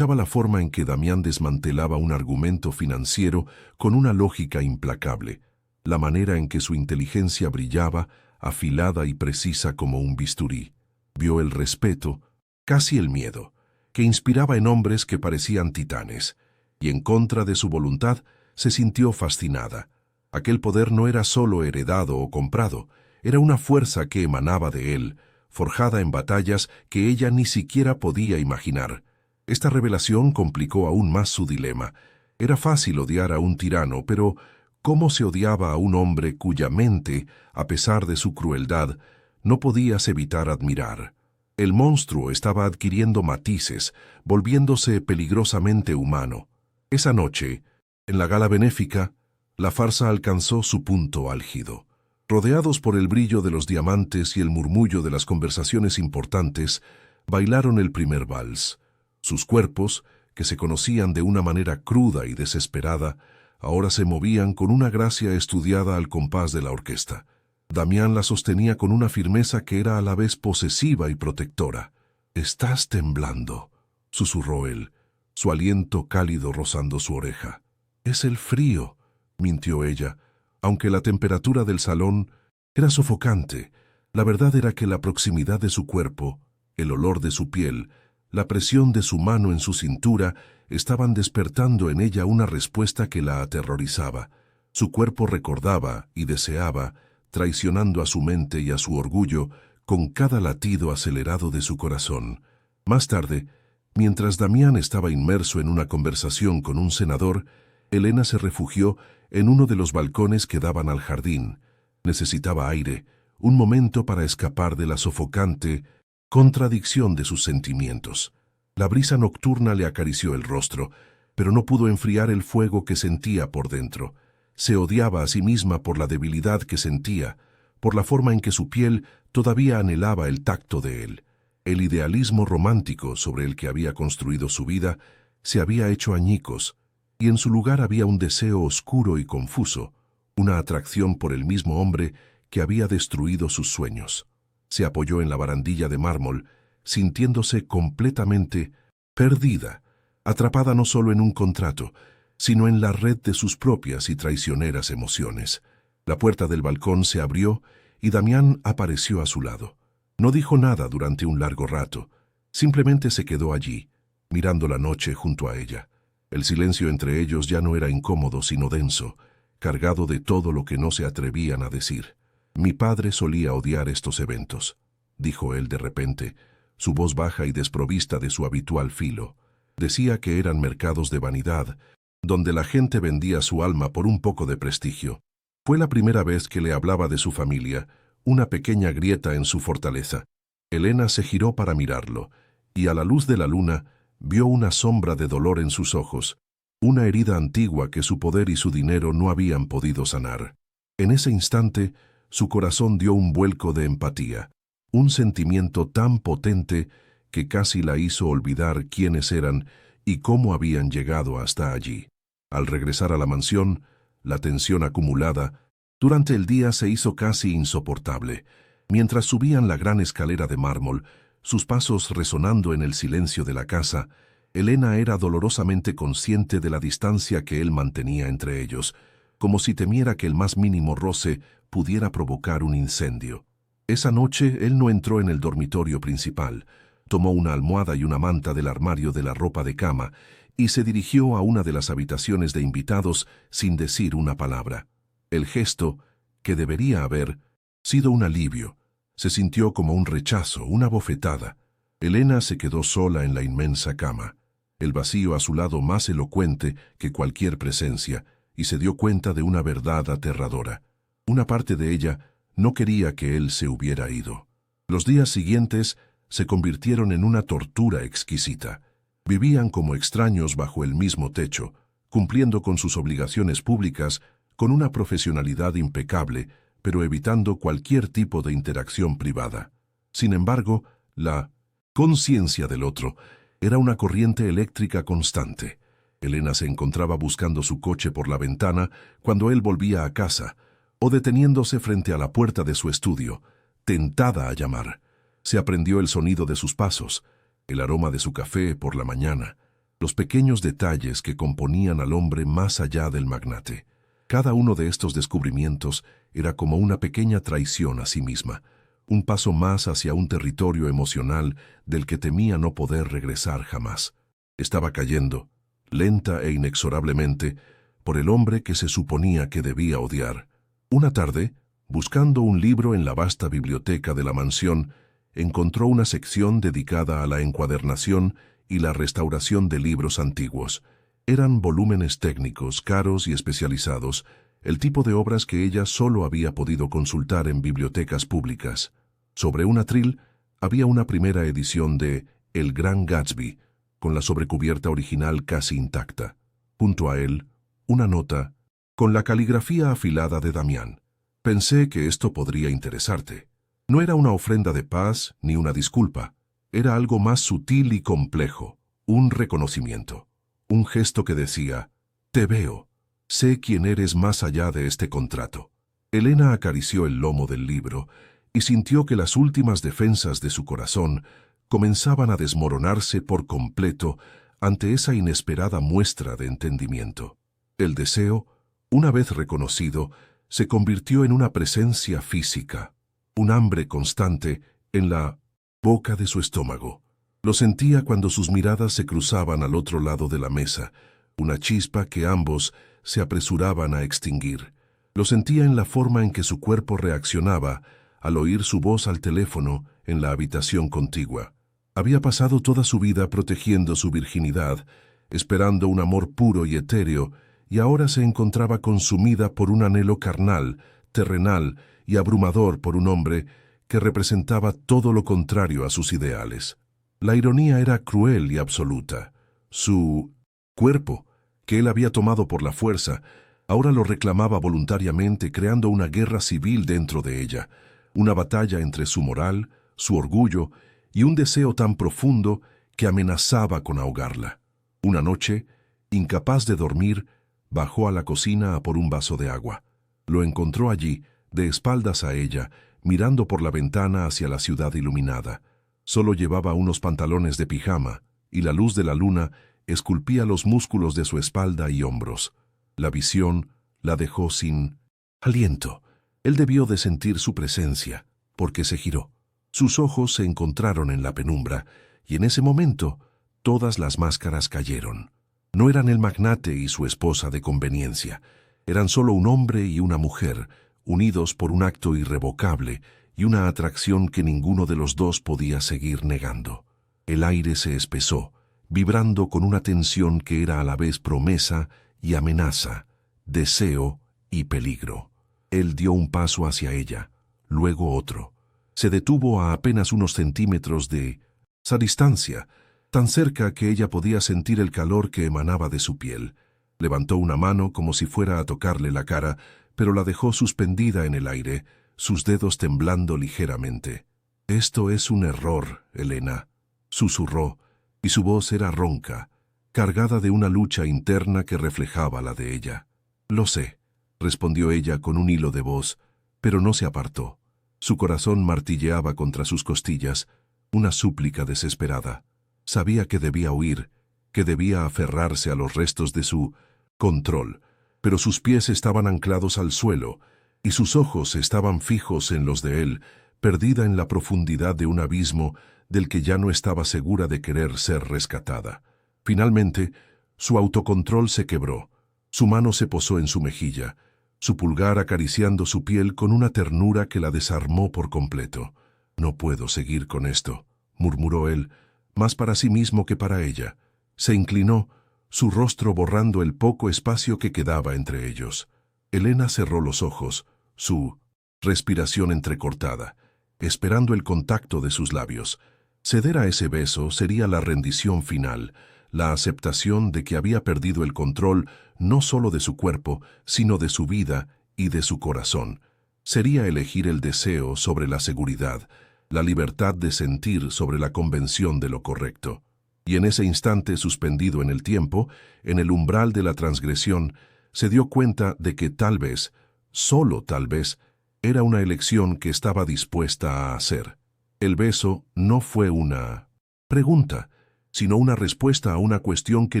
la forma en que Damián desmantelaba un argumento financiero con una lógica implacable, la manera en que su inteligencia brillaba, afilada y precisa como un bisturí. Vio el respeto, casi el miedo, que inspiraba en hombres que parecían titanes, y en contra de su voluntad se sintió fascinada. Aquel poder no era solo heredado o comprado, era una fuerza que emanaba de él, forjada en batallas que ella ni siquiera podía imaginar. Esta revelación complicó aún más su dilema. Era fácil odiar a un tirano, pero ¿cómo se odiaba a un hombre cuya mente, a pesar de su crueldad, no podías evitar admirar? El monstruo estaba adquiriendo matices, volviéndose peligrosamente humano. Esa noche, en la gala benéfica, la farsa alcanzó su punto álgido. Rodeados por el brillo de los diamantes y el murmullo de las conversaciones importantes, bailaron el primer vals. Sus cuerpos, que se conocían de una manera cruda y desesperada, ahora se movían con una gracia estudiada al compás de la orquesta. Damián la sostenía con una firmeza que era a la vez posesiva y protectora. «Estás temblando», susurró él, su aliento cálido rozando su oreja. «Es el frío», mintió ella, aunque la temperatura del salón era sofocante. La verdad era que la proximidad de su cuerpo, el olor de su piel, la presión de su mano en su cintura estaban despertando en ella una respuesta que la aterrorizaba. Su cuerpo recordaba y deseaba, traicionando a su mente y a su orgullo con cada latido acelerado de su corazón. Más tarde, mientras Damián estaba inmerso en una conversación con un senador, Elena se refugió en uno de los balcones que daban al jardín. Necesitaba aire, un momento para escapar de la sofocante contradicción de sus sentimientos. La brisa nocturna le acarició el rostro, pero no pudo enfriar el fuego que sentía por dentro. Se odiaba a sí misma por la debilidad que sentía, por la forma en que su piel todavía anhelaba el tacto de él. El idealismo romántico sobre el que había construido su vida se había hecho añicos, y en su lugar había un deseo oscuro y confuso, una atracción por el mismo hombre que había destruido sus sueños. Se apoyó en la barandilla de mármol, sintiéndose completamente perdida, atrapada no solo en un contrato, sino en la red de sus propias y traicioneras emociones. La puerta del balcón se abrió y Damián apareció a su lado. No dijo nada durante un largo rato, simplemente se quedó allí, mirando la noche junto a ella. El silencio entre ellos ya no era incómodo, sino denso, cargado de todo lo que no se atrevían a decir. «Mi padre solía odiar estos eventos», dijo él de repente, su voz baja y desprovista de su habitual filo. Decía que eran mercados de vanidad, donde la gente vendía su alma por un poco de prestigio. Fue la primera vez que le hablaba de su familia, una pequeña grieta en su fortaleza. Elena se giró para mirarlo, y a la luz de la luna vio una sombra de dolor en sus ojos, una herida antigua que su poder y su dinero no habían podido sanar. En ese instante, su corazón dio un vuelco de empatía, un sentimiento tan potente que casi la hizo olvidar quiénes eran y cómo habían llegado hasta allí. Al regresar a la mansión, la tensión acumulada durante el día se hizo casi insoportable. Mientras subían la gran escalera de mármol, sus pasos resonando en el silencio de la casa, Elena era dolorosamente consciente de la distancia que él mantenía entre ellos, como si temiera que el más mínimo roce pudiera provocar un incendio. Esa noche él no entró en el dormitorio principal, tomó una almohada y una manta del armario de la ropa de cama y se dirigió a una de las habitaciones de invitados sin decir una palabra. El gesto, que debería haber sido un alivio, se sintió como un rechazo, una bofetada. Elena se quedó sola en la inmensa cama, el vacío a su lado más elocuente que cualquier presencia, y se dio cuenta de una verdad aterradora. Una parte de ella no quería que él se hubiera ido. Los días siguientes se convirtieron en una tortura exquisita. Vivían como extraños bajo el mismo techo, cumpliendo con sus obligaciones públicas con una profesionalidad impecable, pero evitando cualquier tipo de interacción privada. Sin embargo, la conciencia del otro era una corriente eléctrica constante. Elena se encontraba buscando su coche por la ventana cuando él volvía a casa, o deteniéndose frente a la puerta de su estudio, tentada a llamar. Se aprendió el sonido de sus pasos, el aroma de su café por la mañana, los pequeños detalles que componían al hombre más allá del magnate. Cada uno de estos descubrimientos era como una pequeña traición a sí misma, un paso más hacia un territorio emocional del que temía no poder regresar jamás. Estaba cayendo, lenta e inexorablemente, por el hombre que se suponía que debía odiar. Una tarde, buscando un libro en la vasta biblioteca de la mansión, encontró una sección dedicada a la encuadernación y la restauración de libros antiguos. Eran volúmenes técnicos, caros y especializados, el tipo de obras que ella solo había podido consultar en bibliotecas públicas. Sobre un atril había una primera edición de El Gran Gatsby, con la sobrecubierta original casi intacta. Junto a él, una nota con la caligrafía afilada de Damián. Pensé que esto podría interesarte. No era una ofrenda de paz ni una disculpa. Era algo más sutil y complejo, un reconocimiento. Un gesto que decía, te veo, sé quién eres más allá de este contrato. Elena acarició el lomo del libro y sintió que las últimas defensas de su corazón comenzaban a desmoronarse por completo ante esa inesperada muestra de entendimiento. El deseo, una vez reconocido, se convirtió en una presencia física, un hambre constante en la boca de su estómago. Lo sentía cuando sus miradas se cruzaban al otro lado de la mesa, una chispa que ambos se apresuraban a extinguir. Lo sentía en la forma en que su cuerpo reaccionaba al oír su voz al teléfono en la habitación contigua. Había pasado toda su vida protegiendo su virginidad, esperando un amor puro y etéreo, y ahora se encontraba consumida por un anhelo carnal, terrenal y abrumador por un hombre que representaba todo lo contrario a sus ideales. La ironía era cruel y absoluta. Su cuerpo, que él había tomado por la fuerza, ahora lo reclamaba voluntariamente, creando una guerra civil dentro de ella, una batalla entre su moral, su orgullo y un deseo tan profundo que amenazaba con ahogarla. Una noche, incapaz de dormir, bajó a la cocina a por un vaso de agua. Lo encontró allí, de espaldas a ella, mirando por la ventana hacia la ciudad iluminada. Solo llevaba unos pantalones de pijama, y la luz de la luna esculpía los músculos de su espalda y hombros. La visión la dejó sin aliento. Él debió de sentir su presencia, porque se giró. Sus ojos se encontraron en la penumbra, y en ese momento todas las máscaras cayeron. No eran el magnate y su esposa de conveniencia. Eran solo un hombre y una mujer, unidos por un acto irrevocable y una atracción que ninguno de los dos podía seguir negando. El aire se espesó, vibrando con una tensión que era a la vez promesa y amenaza, deseo y peligro. Él dio un paso hacia ella, luego otro. Se detuvo a apenas unos centímetros de esa distancia, tan cerca que ella podía sentir el calor que emanaba de su piel. Levantó una mano como si fuera a tocarle la cara, pero la dejó suspendida en el aire, sus dedos temblando ligeramente. «Esto es un error, Elena», susurró, y su voz era ronca, cargada de una lucha interna que reflejaba la de ella. «Lo sé», respondió ella con un hilo de voz, pero no se apartó. Su corazón martilleaba contra sus costillas, una súplica desesperada. Sabía que debía huir, que debía aferrarse a los restos de su control, pero sus pies estaban anclados al suelo y sus ojos estaban fijos en los de él, perdida en la profundidad de un abismo del que ya no estaba segura de querer ser rescatada. Finalmente, su autocontrol se quebró. Su mano se posó en su mejilla, su pulgar acariciando su piel con una ternura que la desarmó por completo. «No puedo seguir con esto», murmuró él, más para sí mismo que para ella. Se inclinó, su rostro borrando el poco espacio que quedaba entre ellos. Elena cerró los ojos, su respiración entrecortada, esperando el contacto de sus labios. Ceder a ese beso sería la rendición final, la aceptación de que había perdido el control no solo de su cuerpo, sino de su vida y de su corazón. Sería elegir el deseo sobre la seguridad, la libertad de sentir sobre la convención de lo correcto. Y en ese instante suspendido en el tiempo, en el umbral de la transgresión, se dio cuenta de que tal vez solo tal vez, era una elección que estaba dispuesta a hacer. El beso no fue una pregunta, sino una respuesta a una cuestión que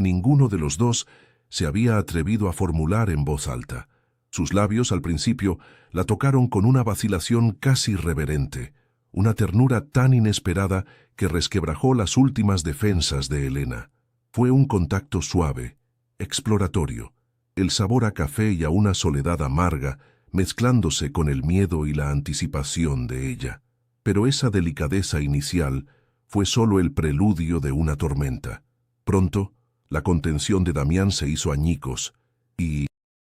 ninguno de los dos se había atrevido a formular en voz alta. Sus labios, al principio, la tocaron con una vacilación casi reverente, una ternura tan inesperada que resquebrajó las últimas defensas de Elena. Fue un contacto suave, exploratorio, el sabor a café y a una soledad amarga mezclándose con el miedo y la anticipación de ella. Pero esa delicadeza inicial fue solo el preludio de una tormenta. Pronto, la contención de Damián se hizo añicos y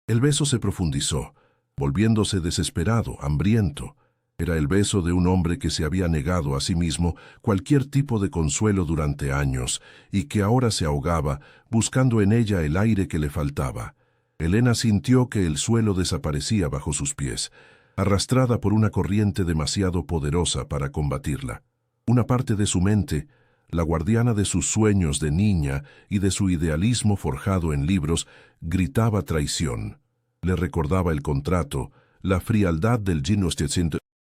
el beso se profundizó, volviéndose desesperado, hambriento. Era el beso de un hombre que se había negado a sí mismo cualquier tipo de consuelo durante años y que ahora se ahogaba, buscando en ella el aire que le faltaba. Elena sintió que el suelo desaparecía bajo sus pies, arrastrada por una corriente demasiado poderosa para combatirla. Una parte de su mente, la guardiana de sus sueños de niña y de su idealismo forjado en libros, gritaba traición. Le recordaba el contrato, la frialdad del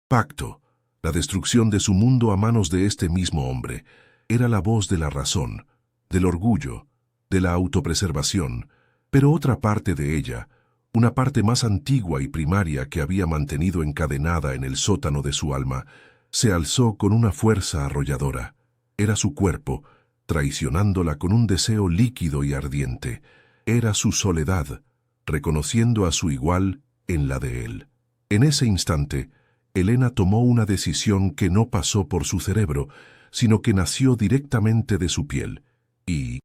pacto, la destrucción de su mundo a manos de este mismo hombre. Era la voz de la razón, del orgullo, de la autopreservación, pero otra parte de ella, una parte más antigua y primaria que había mantenido encadenada en el sótano de su alma, se alzó con una fuerza arrolladora. Era su cuerpo, traicionándola con un deseo líquido y ardiente. Era su soledad, reconociendo a su igual en la de él. En ese instante, Elena tomó una decisión que no pasó por su cerebro, sino que nació directamente de su piel y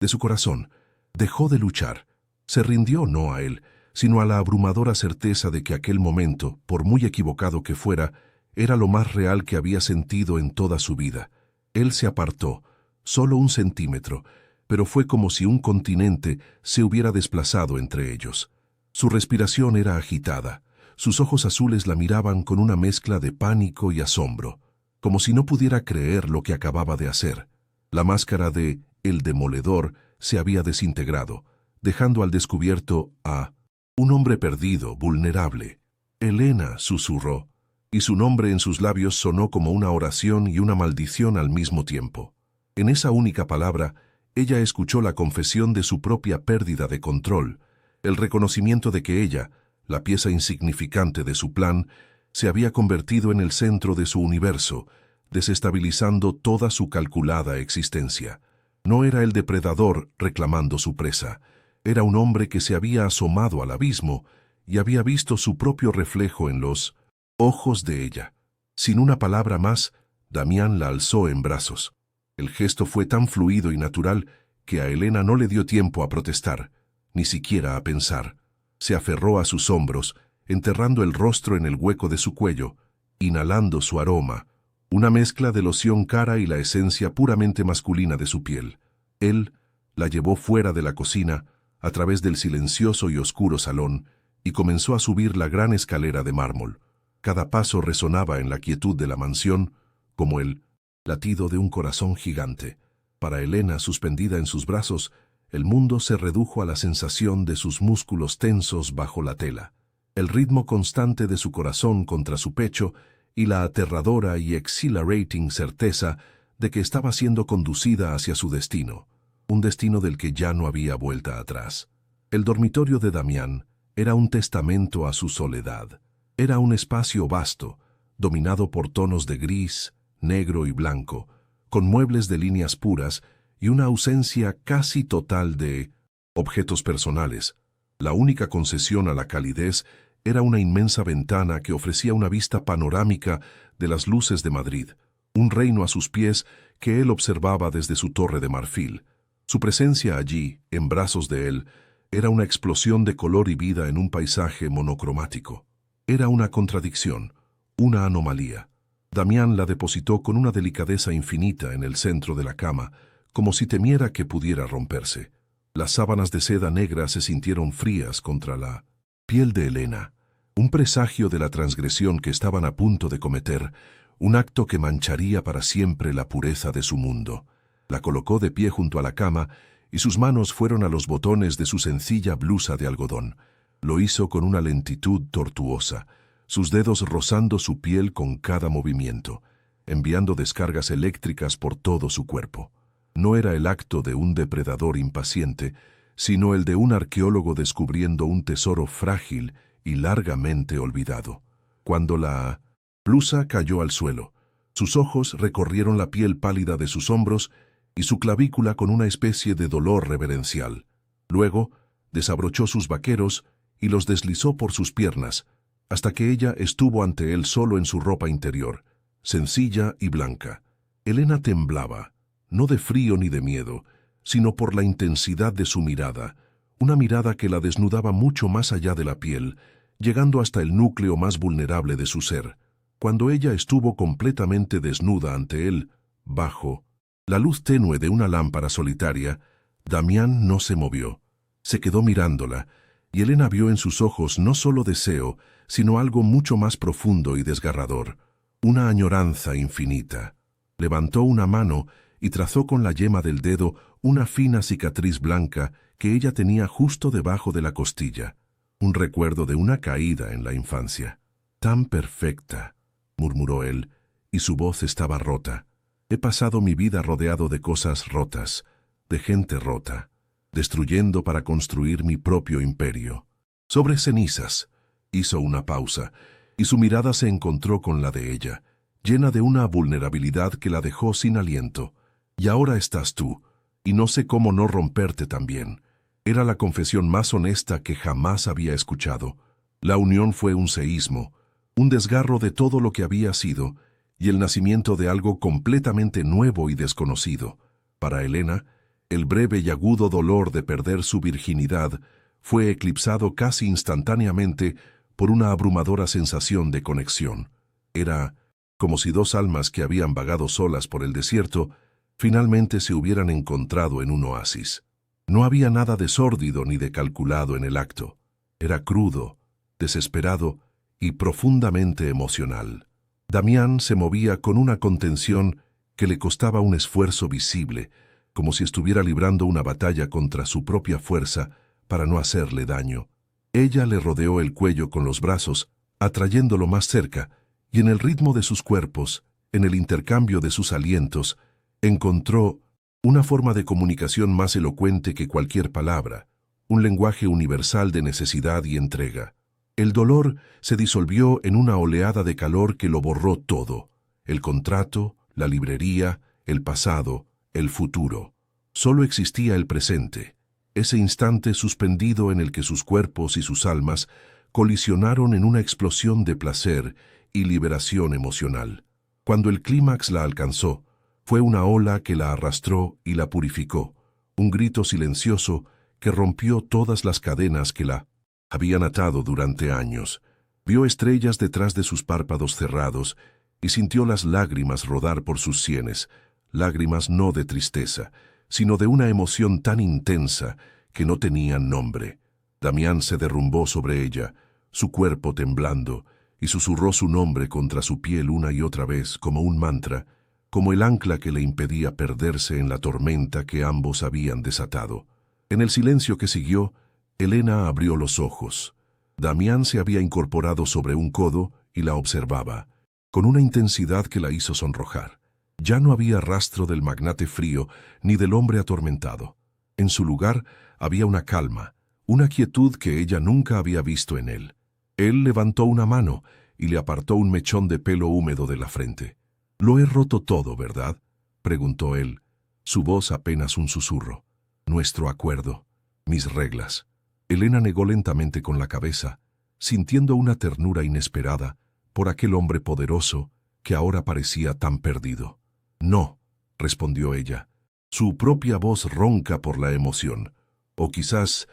de su corazón. Dejó de luchar. Se rindió no a él, sino a la abrumadora certeza de que aquel momento, por muy equivocado que fuera, era lo más real que había sentido en toda su vida. Él se apartó, solo 1 centímetro, pero fue como si un continente se hubiera desplazado entre ellos. Su respiración era agitada. Sus ojos azules la miraban con una mezcla de pánico y asombro, como si no pudiera creer lo que acababa de hacer. La máscara de El Demoledor se había desintegrado, dejando al descubierto a un hombre perdido, vulnerable. Elena susurró, y su nombre en sus labios sonó como una oración y una maldición al mismo tiempo. En esa única palabra, ella escuchó la confesión de su propia pérdida de control, el reconocimiento de que ella, la pieza insignificante de su plan, se había convertido en el centro de su universo, desestabilizando toda su calculada existencia. No era el depredador reclamando su presa, era un hombre que se había asomado al abismo y había visto su propio reflejo en los ojos de ella. Sin una palabra más, Damián la alzó en brazos. El gesto fue tan fluido y natural que a Elena no le dio tiempo a protestar, ni siquiera a pensar. Se aferró a sus hombros, enterrando el rostro en el hueco de su cuello, inhalando su aroma, una mezcla de loción cara y la esencia puramente masculina de su piel. Él la llevó fuera de la cocina, a través del silencioso y oscuro salón, y comenzó a subir la gran escalera de mármol. Cada paso resonaba en la quietud de la mansión, como el latido de un corazón gigante. Para Elena, suspendida en sus brazos, el mundo se redujo a la sensación de sus músculos tensos bajo la tela, el ritmo constante de su corazón contra su pecho y la aterradora y exhilarating certeza de que estaba siendo conducida hacia su destino, un destino del que ya no había vuelta atrás. El dormitorio de Damián era un testamento a su soledad. Era un espacio vasto, dominado por tonos de gris, negro y blanco, con muebles de líneas puras y una ausencia casi total de objetos personales. La única concesión a la calidez era una inmensa ventana que ofrecía una vista panorámica de las luces de Madrid, un reino a sus pies que él observaba desde su torre de marfil. Su presencia allí, en brazos de él, era una explosión de color y vida en un paisaje monocromático. Era una contradicción, una anomalía. Damián la depositó con una delicadeza infinita en el centro de la cama, como si temiera que pudiera romperse. Las sábanas de seda negra se sintieron frías contra la piel de Elena, un presagio de la transgresión que estaban a punto de cometer, un acto que mancharía para siempre la pureza de su mundo. La colocó de pie junto a la cama y sus manos fueron a los botones de su sencilla blusa de algodón. Lo hizo con una lentitud tortuosa, sus dedos rozando su piel con cada movimiento, enviando descargas eléctricas por todo su cuerpo. No era el acto de un depredador impaciente, sino el de un arqueólogo descubriendo un tesoro frágil y largamente olvidado. Cuando la blusa cayó al suelo, sus ojos recorrieron la piel pálida de sus hombros y su clavícula con una especie de dolor reverencial. Luego, desabrochó sus vaqueros y los deslizó por sus piernas, hasta que ella estuvo ante él solo en su ropa interior, sencilla y blanca. Elena temblaba, no de frío ni de miedo, sino por la intensidad de su mirada, una mirada que la desnudaba mucho más allá de la piel, llegando hasta el núcleo más vulnerable de su ser. Cuando ella estuvo completamente desnuda ante él, bajo la luz tenue de una lámpara solitaria, Damián no se movió. Se quedó mirándola, y Elena vio en sus ojos no solo deseo, sino algo mucho más profundo y desgarrador, una añoranza infinita. Levantó una mano y trazó con la yema del dedo una fina cicatriz blanca que ella tenía justo debajo de la costilla, un recuerdo de una caída en la infancia. «Tan perfecta», murmuró él, y su voz estaba rota. «He pasado mi vida rodeado de cosas rotas, de gente rota, destruyendo para construir mi propio imperio. Sobre cenizas». Hizo una pausa, y su mirada se encontró con la de ella, llena de una vulnerabilidad que la dejó sin aliento. «Y ahora estás tú, y no sé cómo no romperte también». Era la confesión más honesta que jamás había escuchado. La unión fue un seísmo, un desgarro de todo lo que había sido, y el nacimiento de algo completamente nuevo y desconocido. Para Elena, el breve y agudo dolor de perder su virginidad fue eclipsado casi instantáneamente por una abrumadora sensación de conexión. Era como si dos almas que habían vagado solas por el desierto finalmente se hubieran encontrado en un oasis. No había nada de sórdido ni de calculado en el acto. Era crudo, desesperado y profundamente emocional. Damián se movía con una contención que le costaba un esfuerzo visible, como si estuviera librando una batalla contra su propia fuerza para no hacerle daño. Ella le rodeó el cuello con los brazos, atrayéndolo más cerca, y en el ritmo de sus cuerpos, en el intercambio de sus alientos, encontró una forma de comunicación más elocuente que cualquier palabra, un lenguaje universal de necesidad y entrega. El dolor se disolvió en una oleada de calor que lo borró todo: el contrato, la librería, el pasado, el futuro. Solo existía el presente, ese instante suspendido en el que sus cuerpos y sus almas colisionaron en una explosión de placer y liberación emocional. Cuando el clímax la alcanzó, fue una ola que la arrastró y la purificó, un grito silencioso que rompió todas las cadenas que la habían atado durante años. Vio estrellas detrás de sus párpados cerrados y sintió las lágrimas rodar por sus sienes, lágrimas no de tristeza, sino de una emoción tan intensa que no tenían nombre. Damián se derrumbó sobre ella, su cuerpo temblando, y susurró su nombre contra su piel una y otra vez como un mantra, como el ancla que le impedía perderse en la tormenta que ambos habían desatado. En el silencio que siguió, Elena abrió los ojos. Damián se había incorporado sobre un codo y la observaba, con una intensidad que la hizo sonrojar. Ya no había rastro del magnate frío ni del hombre atormentado. En su lugar había una calma, una quietud que ella nunca había visto en él. Él levantó una mano y le apartó un mechón de pelo húmedo de la frente. «Lo he roto todo, ¿verdad?», preguntó él, su voz apenas un susurro. «Nuestro acuerdo, mis reglas». Elena negó lentamente con la cabeza, sintiendo una ternura inesperada por aquel hombre poderoso que ahora parecía tan perdido. «No», respondió ella, su propia voz ronca por la emoción. «O quizás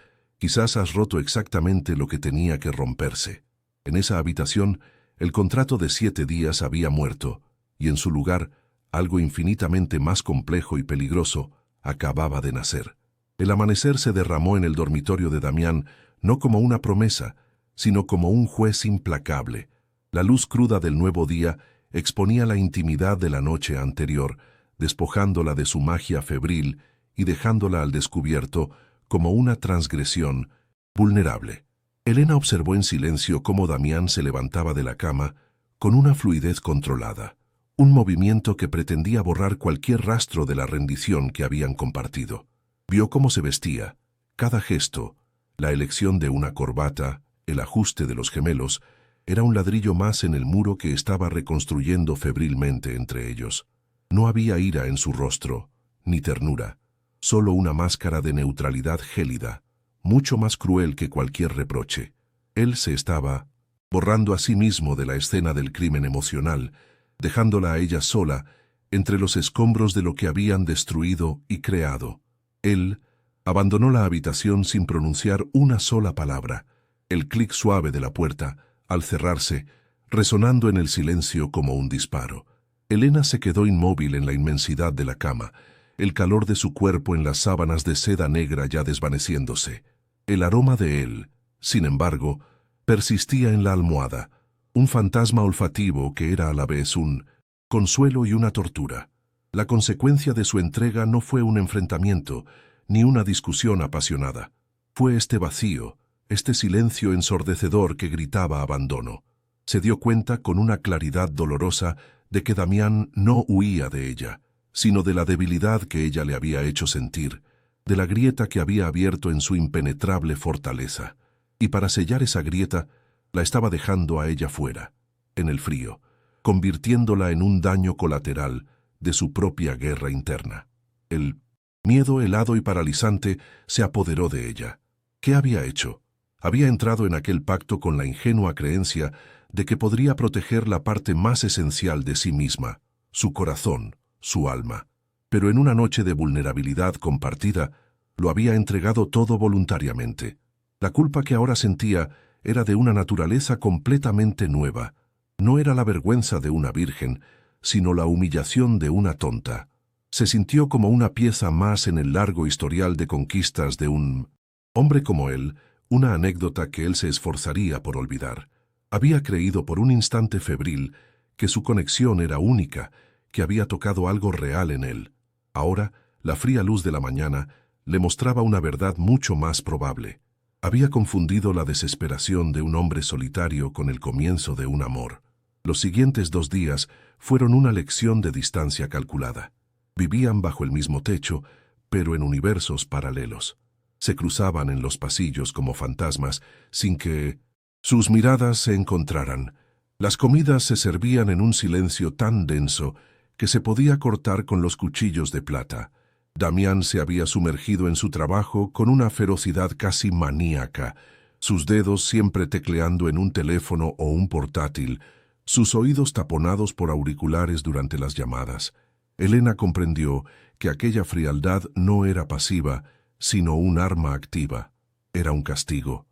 has roto exactamente lo que tenía que romperse». En esa habitación, el contrato de 7 días había muerto, y en su lugar, algo infinitamente más complejo y peligroso acababa de nacer. El amanecer se derramó en el dormitorio de Damián no como una promesa, sino como un juez implacable. La luz cruda del nuevo día exponía la intimidad de la noche anterior, despojándola de su magia febril y dejándola al descubierto como una transgresión vulnerable. Elena observó en silencio cómo Damián se levantaba de la cama con una fluidez controlada, un movimiento que pretendía borrar cualquier rastro de la rendición que habían compartido. Vio cómo se vestía, cada gesto, la elección de una corbata, el ajuste de los gemelos, era un ladrillo más en el muro que estaba reconstruyendo febrilmente entre ellos. No había ira en su rostro, ni ternura, solo una máscara de neutralidad gélida, mucho más cruel que cualquier reproche. Él se estaba borrando a sí mismo de la escena del crimen emocional, dejándola a ella sola entre los escombros de lo que habían destruido y creado. Él abandonó la habitación sin pronunciar una sola palabra. El clic suave de la puerta, al cerrarse, resonando en el silencio como un disparo. Elena se quedó inmóvil en la inmensidad de la cama, el calor de su cuerpo en las sábanas de seda negra ya desvaneciéndose. El aroma de él, sin embargo, persistía en la almohada, un fantasma olfativo que era a la vez un consuelo y una tortura. La consecuencia de su entrega no fue un enfrentamiento, ni una discusión apasionada. Fue este vacío, este silencio ensordecedor que gritaba abandono. Se dio cuenta con una claridad dolorosa de que Damián no huía de ella, sino de la debilidad que ella le había hecho sentir, de la grieta que había abierto en su impenetrable fortaleza. Y para sellar esa grieta, la estaba dejando a ella fuera, en el frío, convirtiéndola en un daño colateral de su propia guerra interna. El miedo helado y paralizante se apoderó de ella. ¿Qué había hecho? Había entrado en aquel pacto con la ingenua creencia de que podría proteger la parte más esencial de sí misma, su corazón, su alma. Pero en una noche de vulnerabilidad compartida, lo había entregado todo voluntariamente. La culpa que ahora sentía era de una naturaleza completamente nueva. No era la vergüenza de una virgen, sino la humillación de una tonta. Se sintió como una pieza más en el largo historial de conquistas de un hombre como él, una anécdota que él se esforzaría por olvidar. Había creído por un instante febril que su conexión era única, que había tocado algo real en él. Ahora, la fría luz de la mañana le mostraba una verdad mucho más probable. Había confundido la desesperación de un hombre solitario con el comienzo de un amor. Los siguientes 2 días fueron una lección de distancia calculada. Vivían bajo el mismo techo, pero en universos paralelos. Se cruzaban en los pasillos como fantasmas, sin que sus miradas se encontraran. Las comidas se servían en un silencio tan denso que se podía cortar con los cuchillos de plata. Damián se había sumergido en su trabajo con una ferocidad casi maníaca, sus dedos siempre tecleando en un teléfono o un portátil, sus oídos taponados por auriculares durante las llamadas. Elena comprendió que aquella frialdad no era pasiva, sino un arma activa. Era un castigo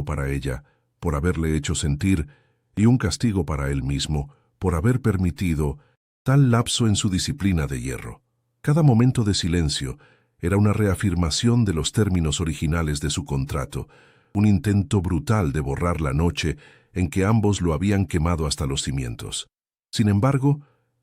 para ella, por haberle hecho sentir, y un castigo para él mismo, por haber permitido tal lapso en su disciplina de hierro. Cada momento de silencio era una reafirmación de los términos originales de su contrato, un intento brutal de borrar la noche en que ambos lo habían quemado hasta los cimientos. Sin embargo,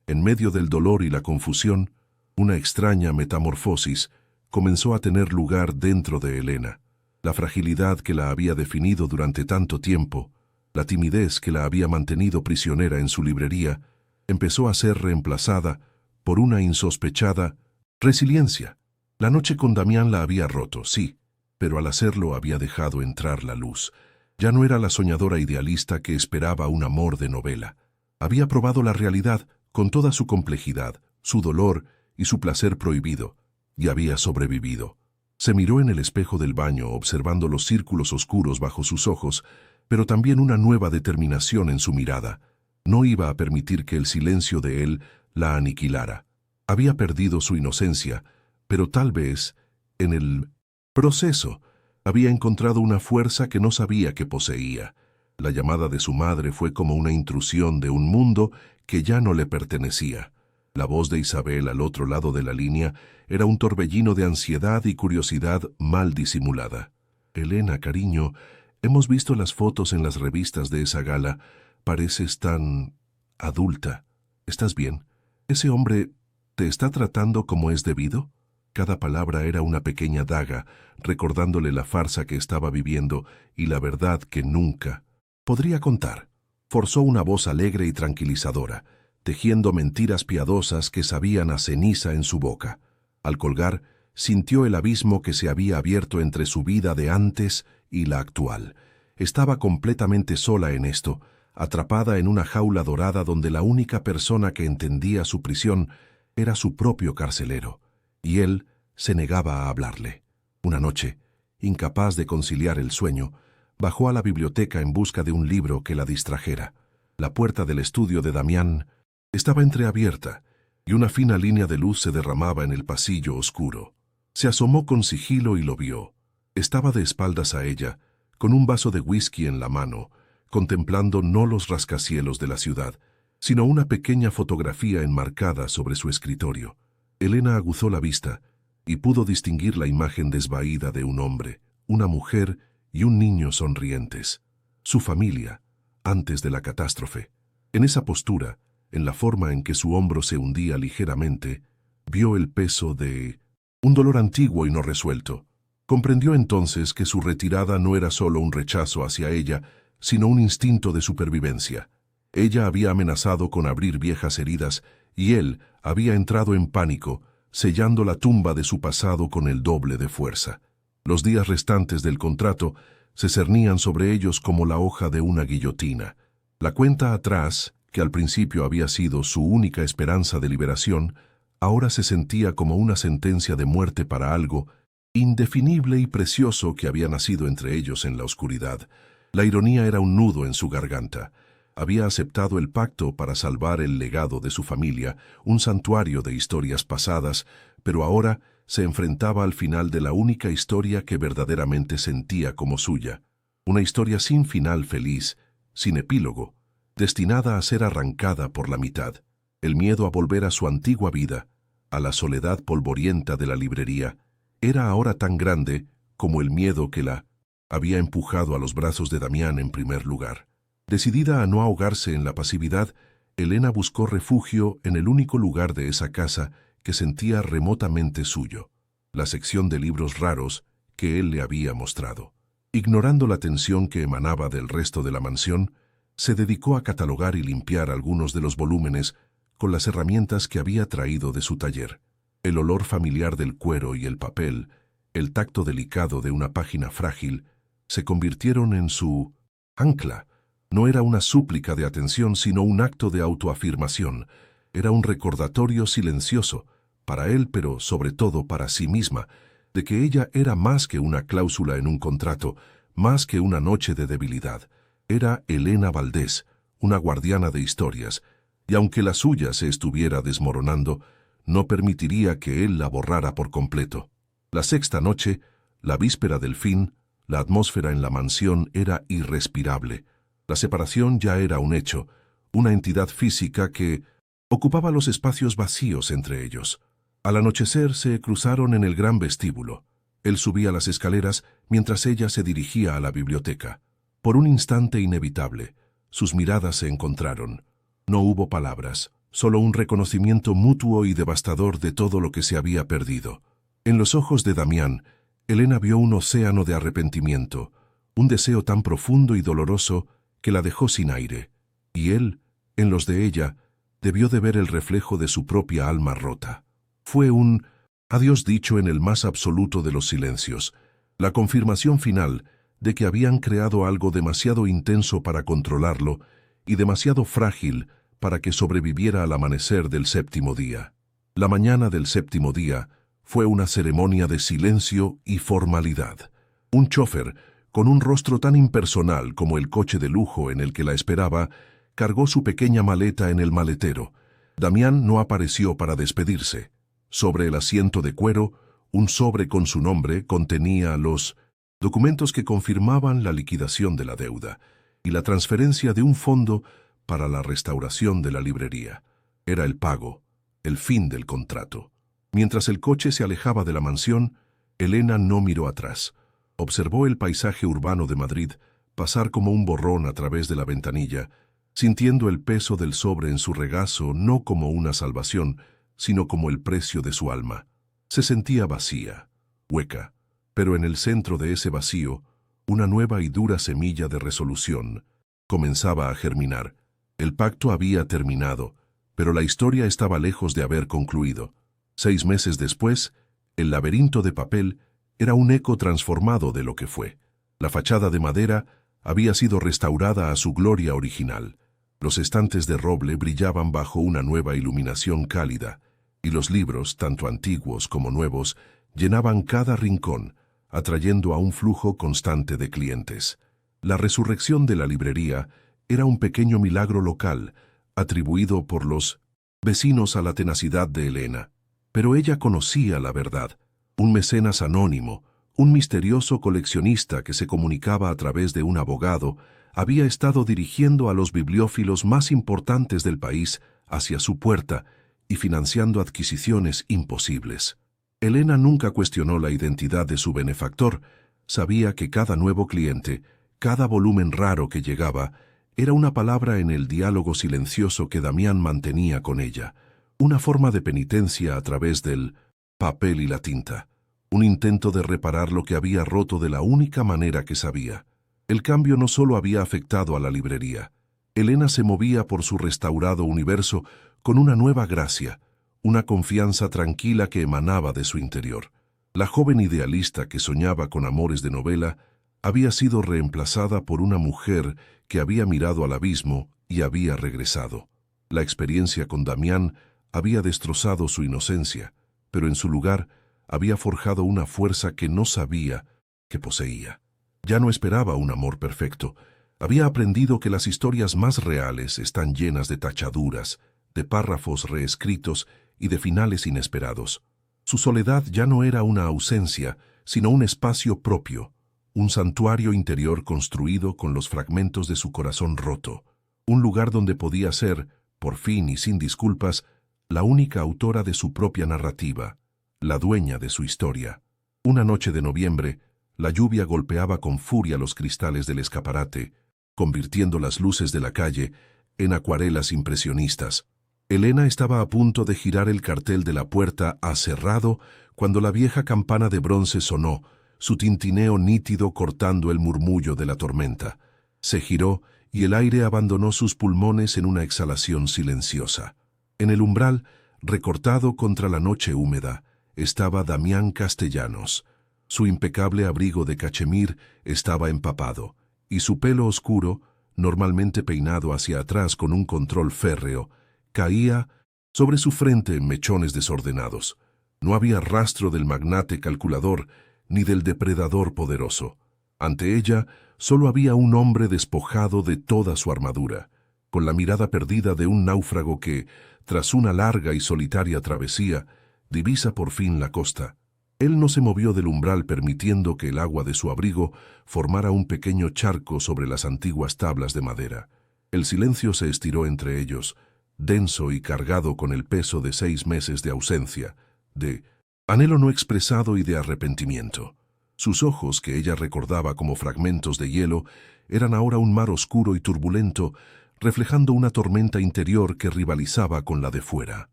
en medio del dolor y la confusión, una extraña metamorfosis comenzó a tener lugar dentro de Elena. La fragilidad que la había definido durante tanto tiempo, la timidez que la había mantenido prisionera en su librería, empezó a ser reemplazada por una insospechada resiliencia. La noche con Damián la había roto, sí, pero al hacerlo había dejado entrar la luz. Ya no era la soñadora idealista que esperaba un amor de novela. Había probado la realidad con toda su complejidad, su dolor y su placer prohibido, y había sobrevivido. Se miró en el espejo del baño observando los círculos oscuros bajo sus ojos, pero también una nueva determinación en su mirada. No iba a permitir que el silencio de él la aniquilara. Había perdido su inocencia, pero tal vez, en el proceso, había encontrado una fuerza que no sabía que poseía. La llamada de su madre fue como una intrusión de un mundo que ya no le pertenecía. La voz de Isabel al otro lado de la línea era un torbellino de ansiedad y curiosidad mal disimulada. Elena, cariño, hemos visto las fotos en las revistas de esa gala. Pareces tan adulta. ¿Estás bien? ¿Ese hombre te está tratando como es debido? Cada palabra era una pequeña daga, recordándole la farsa que estaba viviendo y la verdad que nunca podría contar. Forzó una voz alegre y tranquilizadora, tejiendo mentiras piadosas que sabían a ceniza en su boca. Al colgar, sintió el abismo que se había abierto entre su vida de antes y la actual. Estaba completamente sola en esto, atrapada en una jaula dorada donde la única persona que entendía su prisión era su propio carcelero, y él se negaba a hablarle. Una noche, incapaz de conciliar el sueño, bajó a la biblioteca en busca de un libro que la distrajera. La puerta del estudio de Damián estaba entreabierta, y una fina línea de luz se derramaba en el pasillo oscuro. Se asomó con sigilo y lo vio. Estaba de espaldas a ella, con un vaso de whisky en la mano, contemplando no los rascacielos de la ciudad, sino una pequeña fotografía enmarcada sobre su escritorio. Elena aguzó la vista y pudo distinguir la imagen desvaída de un hombre, una mujer y un niño sonrientes. Su familia, antes de la catástrofe. En esa postura, en la forma en que su hombro se hundía ligeramente, vio el peso de un dolor antiguo y no resuelto. Comprendió entonces que su retirada no era solo un rechazo hacia ella, sino un instinto de supervivencia. Ella había amenazado con abrir viejas heridas y él había entrado en pánico, sellando la tumba de su pasado con el doble de fuerza. Los días restantes del contrato se cernían sobre ellos como la hoja de una guillotina. La cuenta atrás, que al principio había sido su única esperanza de liberación, ahora se sentía como una sentencia de muerte para algo indefinible y precioso que había nacido entre ellos en la oscuridad. La ironía era un nudo en su garganta. Había aceptado el pacto para salvar el legado de su familia, un santuario de historias pasadas, pero ahora se enfrentaba al final de la única historia que verdaderamente sentía como suya. Una historia sin final feliz, sin epílogo, destinada a ser arrancada por la mitad. El miedo a volver a su antigua vida, a la soledad polvorienta de la librería, era ahora tan grande como el miedo que la había empujado a los brazos de Damián en primer lugar. Decidida a no ahogarse en la pasividad, Elena buscó refugio en el único lugar de esa casa que sentía remotamente suyo, la sección de libros raros que él le había mostrado. Ignorando la tensión que emanaba del resto de la mansión, se dedicó a catalogar y limpiar algunos de los volúmenes con las herramientas que había traído de su taller. El olor familiar del cuero y el papel, el tacto delicado de una página frágil, se convirtieron en su ancla. No era una súplica de atención, sino un acto de autoafirmación. Era un recordatorio silencioso, para él, pero sobre todo para sí misma, de que ella era más que una cláusula en un contrato, más que una noche de debilidad. Era Elena Valdés, una guardiana de historias, y aunque la suya se estuviera desmoronando, no permitiría que él la borrara por completo. La sexta noche, la víspera del fin, la atmósfera en la mansión era irrespirable. La separación ya era un hecho, una entidad física que ocupaba los espacios vacíos entre ellos. Al anochecer se cruzaron en el gran vestíbulo. Él subía las escaleras mientras ella se dirigía a la biblioteca. Por un instante inevitable, sus miradas se encontraron. No hubo palabras, solo un reconocimiento mutuo y devastador de todo lo que se había perdido. En los ojos de Damián, Elena vio un océano de arrepentimiento, un deseo tan profundo y doloroso que la dejó sin aire, y él, en los de ella, debió de ver el reflejo de su propia alma rota. Fue un adiós dicho en el más absoluto de los silencios, la confirmación final de que habían creado algo demasiado intenso para controlarlo y demasiado frágil para que sobreviviera al amanecer del séptimo día. La mañana del séptimo día fue una ceremonia de silencio y formalidad. Un chófer, con un rostro tan impersonal como el coche de lujo en el que la esperaba, cargó su pequeña maleta en el maletero. Damián no apareció para despedirse. Sobre el asiento de cuero, un sobre con su nombre contenía los documentos que confirmaban la liquidación de la deuda y la transferencia de un fondo para la restauración de la librería. Era el pago, el fin del contrato. Mientras el coche se alejaba de la mansión, Elena no miró atrás. Observó el paisaje urbano de Madrid pasar como un borrón a través de la ventanilla, sintiendo el peso del sobre en su regazo no como una salvación, sino como el precio de su alma. Se sentía vacía, hueca, pero en el centro de ese vacío, una nueva y dura semilla de resolución comenzaba a germinar. El pacto había terminado, pero la historia estaba lejos de haber concluido. 6 meses después, el laberinto de papel era un eco transformado de lo que fue. La fachada de madera había sido restaurada a su gloria original. Los estantes de roble brillaban bajo una nueva iluminación cálida, y los libros, tanto antiguos como nuevos, llenaban cada rincón, atrayendo a un flujo constante de clientes. La resurrección de la librería era un pequeño milagro local, atribuido por los vecinos a la tenacidad de Elena. Pero ella conocía la verdad. Un mecenas anónimo, un misterioso coleccionista que se comunicaba a través de un abogado, había estado dirigiendo a los bibliófilos más importantes del país hacia su puerta y financiando adquisiciones imposibles. Elena nunca cuestionó la identidad de su benefactor. Sabía que cada nuevo cliente, cada volumen raro que llegaba, era una palabra en el diálogo silencioso que Damián mantenía con ella, una forma de penitencia a través del papel y la tinta, un intento de reparar lo que había roto de la única manera que sabía. El cambio no solo había afectado a la librería. Elena se movía por su restaurado universo con una nueva gracia, una confianza tranquila que emanaba de su interior. La joven idealista que soñaba con amores de novela había sido reemplazada por una mujer que había mirado al abismo y había regresado. La experiencia con Damián había destrozado su inocencia, pero en su lugar había forjado una fuerza que no sabía que poseía. Ya no esperaba un amor perfecto. Había aprendido que las historias más reales están llenas de tachaduras, de párrafos reescritos y de finales inesperados. Su soledad ya no era una ausencia, sino un espacio propio, un santuario interior construido con los fragmentos de su corazón roto, un lugar donde podía ser, por fin y sin disculpas, la única autora de su propia narrativa, la dueña de su historia. Una noche de noviembre, la lluvia golpeaba con furia los cristales del escaparate, convirtiendo las luces de la calle en acuarelas impresionistas. Elena estaba a punto de girar el cartel de la puerta a cerrado cuando la vieja campana de bronce sonó, su tintineo nítido cortando el murmullo de la tormenta. Se giró y el aire abandonó sus pulmones en una exhalación silenciosa. En el umbral, recortado contra la noche húmeda, estaba Damián Castellanos. Su impecable abrigo de cachemir estaba empapado, y su pelo oscuro, normalmente peinado hacia atrás con un control férreo, caía sobre su frente en mechones desordenados. No había rastro del magnate calculador ni del depredador poderoso. Ante ella solo había un hombre despojado de toda su armadura, con la mirada perdida de un náufrago que, tras una larga y solitaria travesía, divisa por fin la costa. Él no se movió del umbral permitiendo que el agua de su abrigo formara un pequeño charco sobre las antiguas tablas de madera. El silencio se estiró entre ellos, denso y cargado con el peso de 6 meses de ausencia, de anhelo no expresado y de arrepentimiento. Sus ojos, que ella recordaba como fragmentos de hielo, eran ahora un mar oscuro y turbulento, reflejando una tormenta interior que rivalizaba con la de fuera.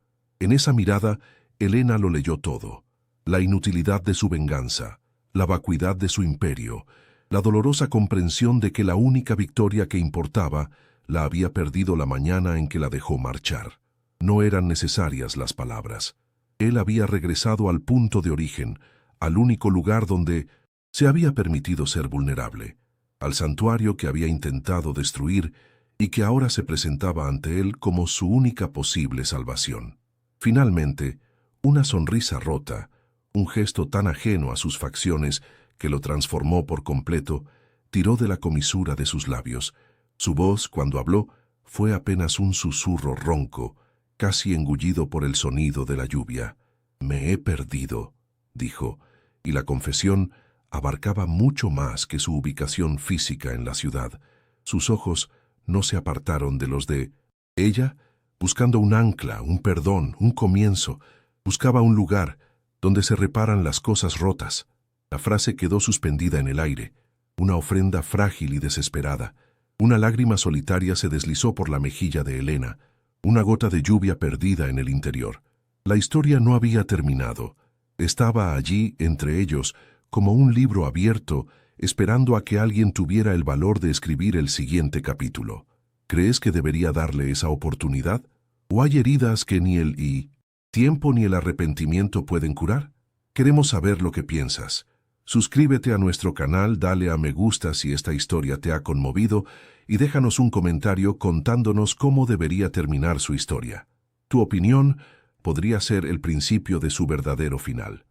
En esa mirada, Elena lo leyó todo: la inutilidad de su venganza, la vacuidad de su imperio, la dolorosa comprensión de que la única victoria que importaba la había perdido la mañana en que la dejó marchar. No eran necesarias las palabras. Él había regresado al punto de origen, al único lugar donde se había permitido ser vulnerable, al santuario que había intentado destruir y que ahora se presentaba ante él como su única posible salvación. Finalmente, una sonrisa rota, un gesto tan ajeno a sus facciones que lo transformó por completo, tiró de la comisura de sus labios. Su voz, cuando habló, fue apenas un susurro ronco, casi engullido por el sonido de la lluvia. «Me he perdido», dijo, y la confesión abarcaba mucho más que su ubicación física en la ciudad. Sus ojos no se apartaron de los de ella, buscando un ancla, un perdón, un comienzo. Buscaba un lugar donde se reparan las cosas rotas. La frase quedó suspendida en el aire, una ofrenda frágil y desesperada. Una lágrima solitaria se deslizó por la mejilla de Elena, una gota de lluvia perdida en el interior. La historia no había terminado. Estaba allí, entre ellos, como un libro abierto, esperando a que alguien tuviera el valor de escribir el siguiente capítulo. ¿Crees que debería darle esa oportunidad? ¿O hay heridas que ni el tiempo ni el arrepentimiento pueden curar? Queremos saber lo que piensas. Suscríbete a nuestro canal, dale a me gusta si esta historia te ha conmovido y déjanos un comentario contándonos cómo debería terminar su historia. Tu opinión podría ser el principio de su verdadero final.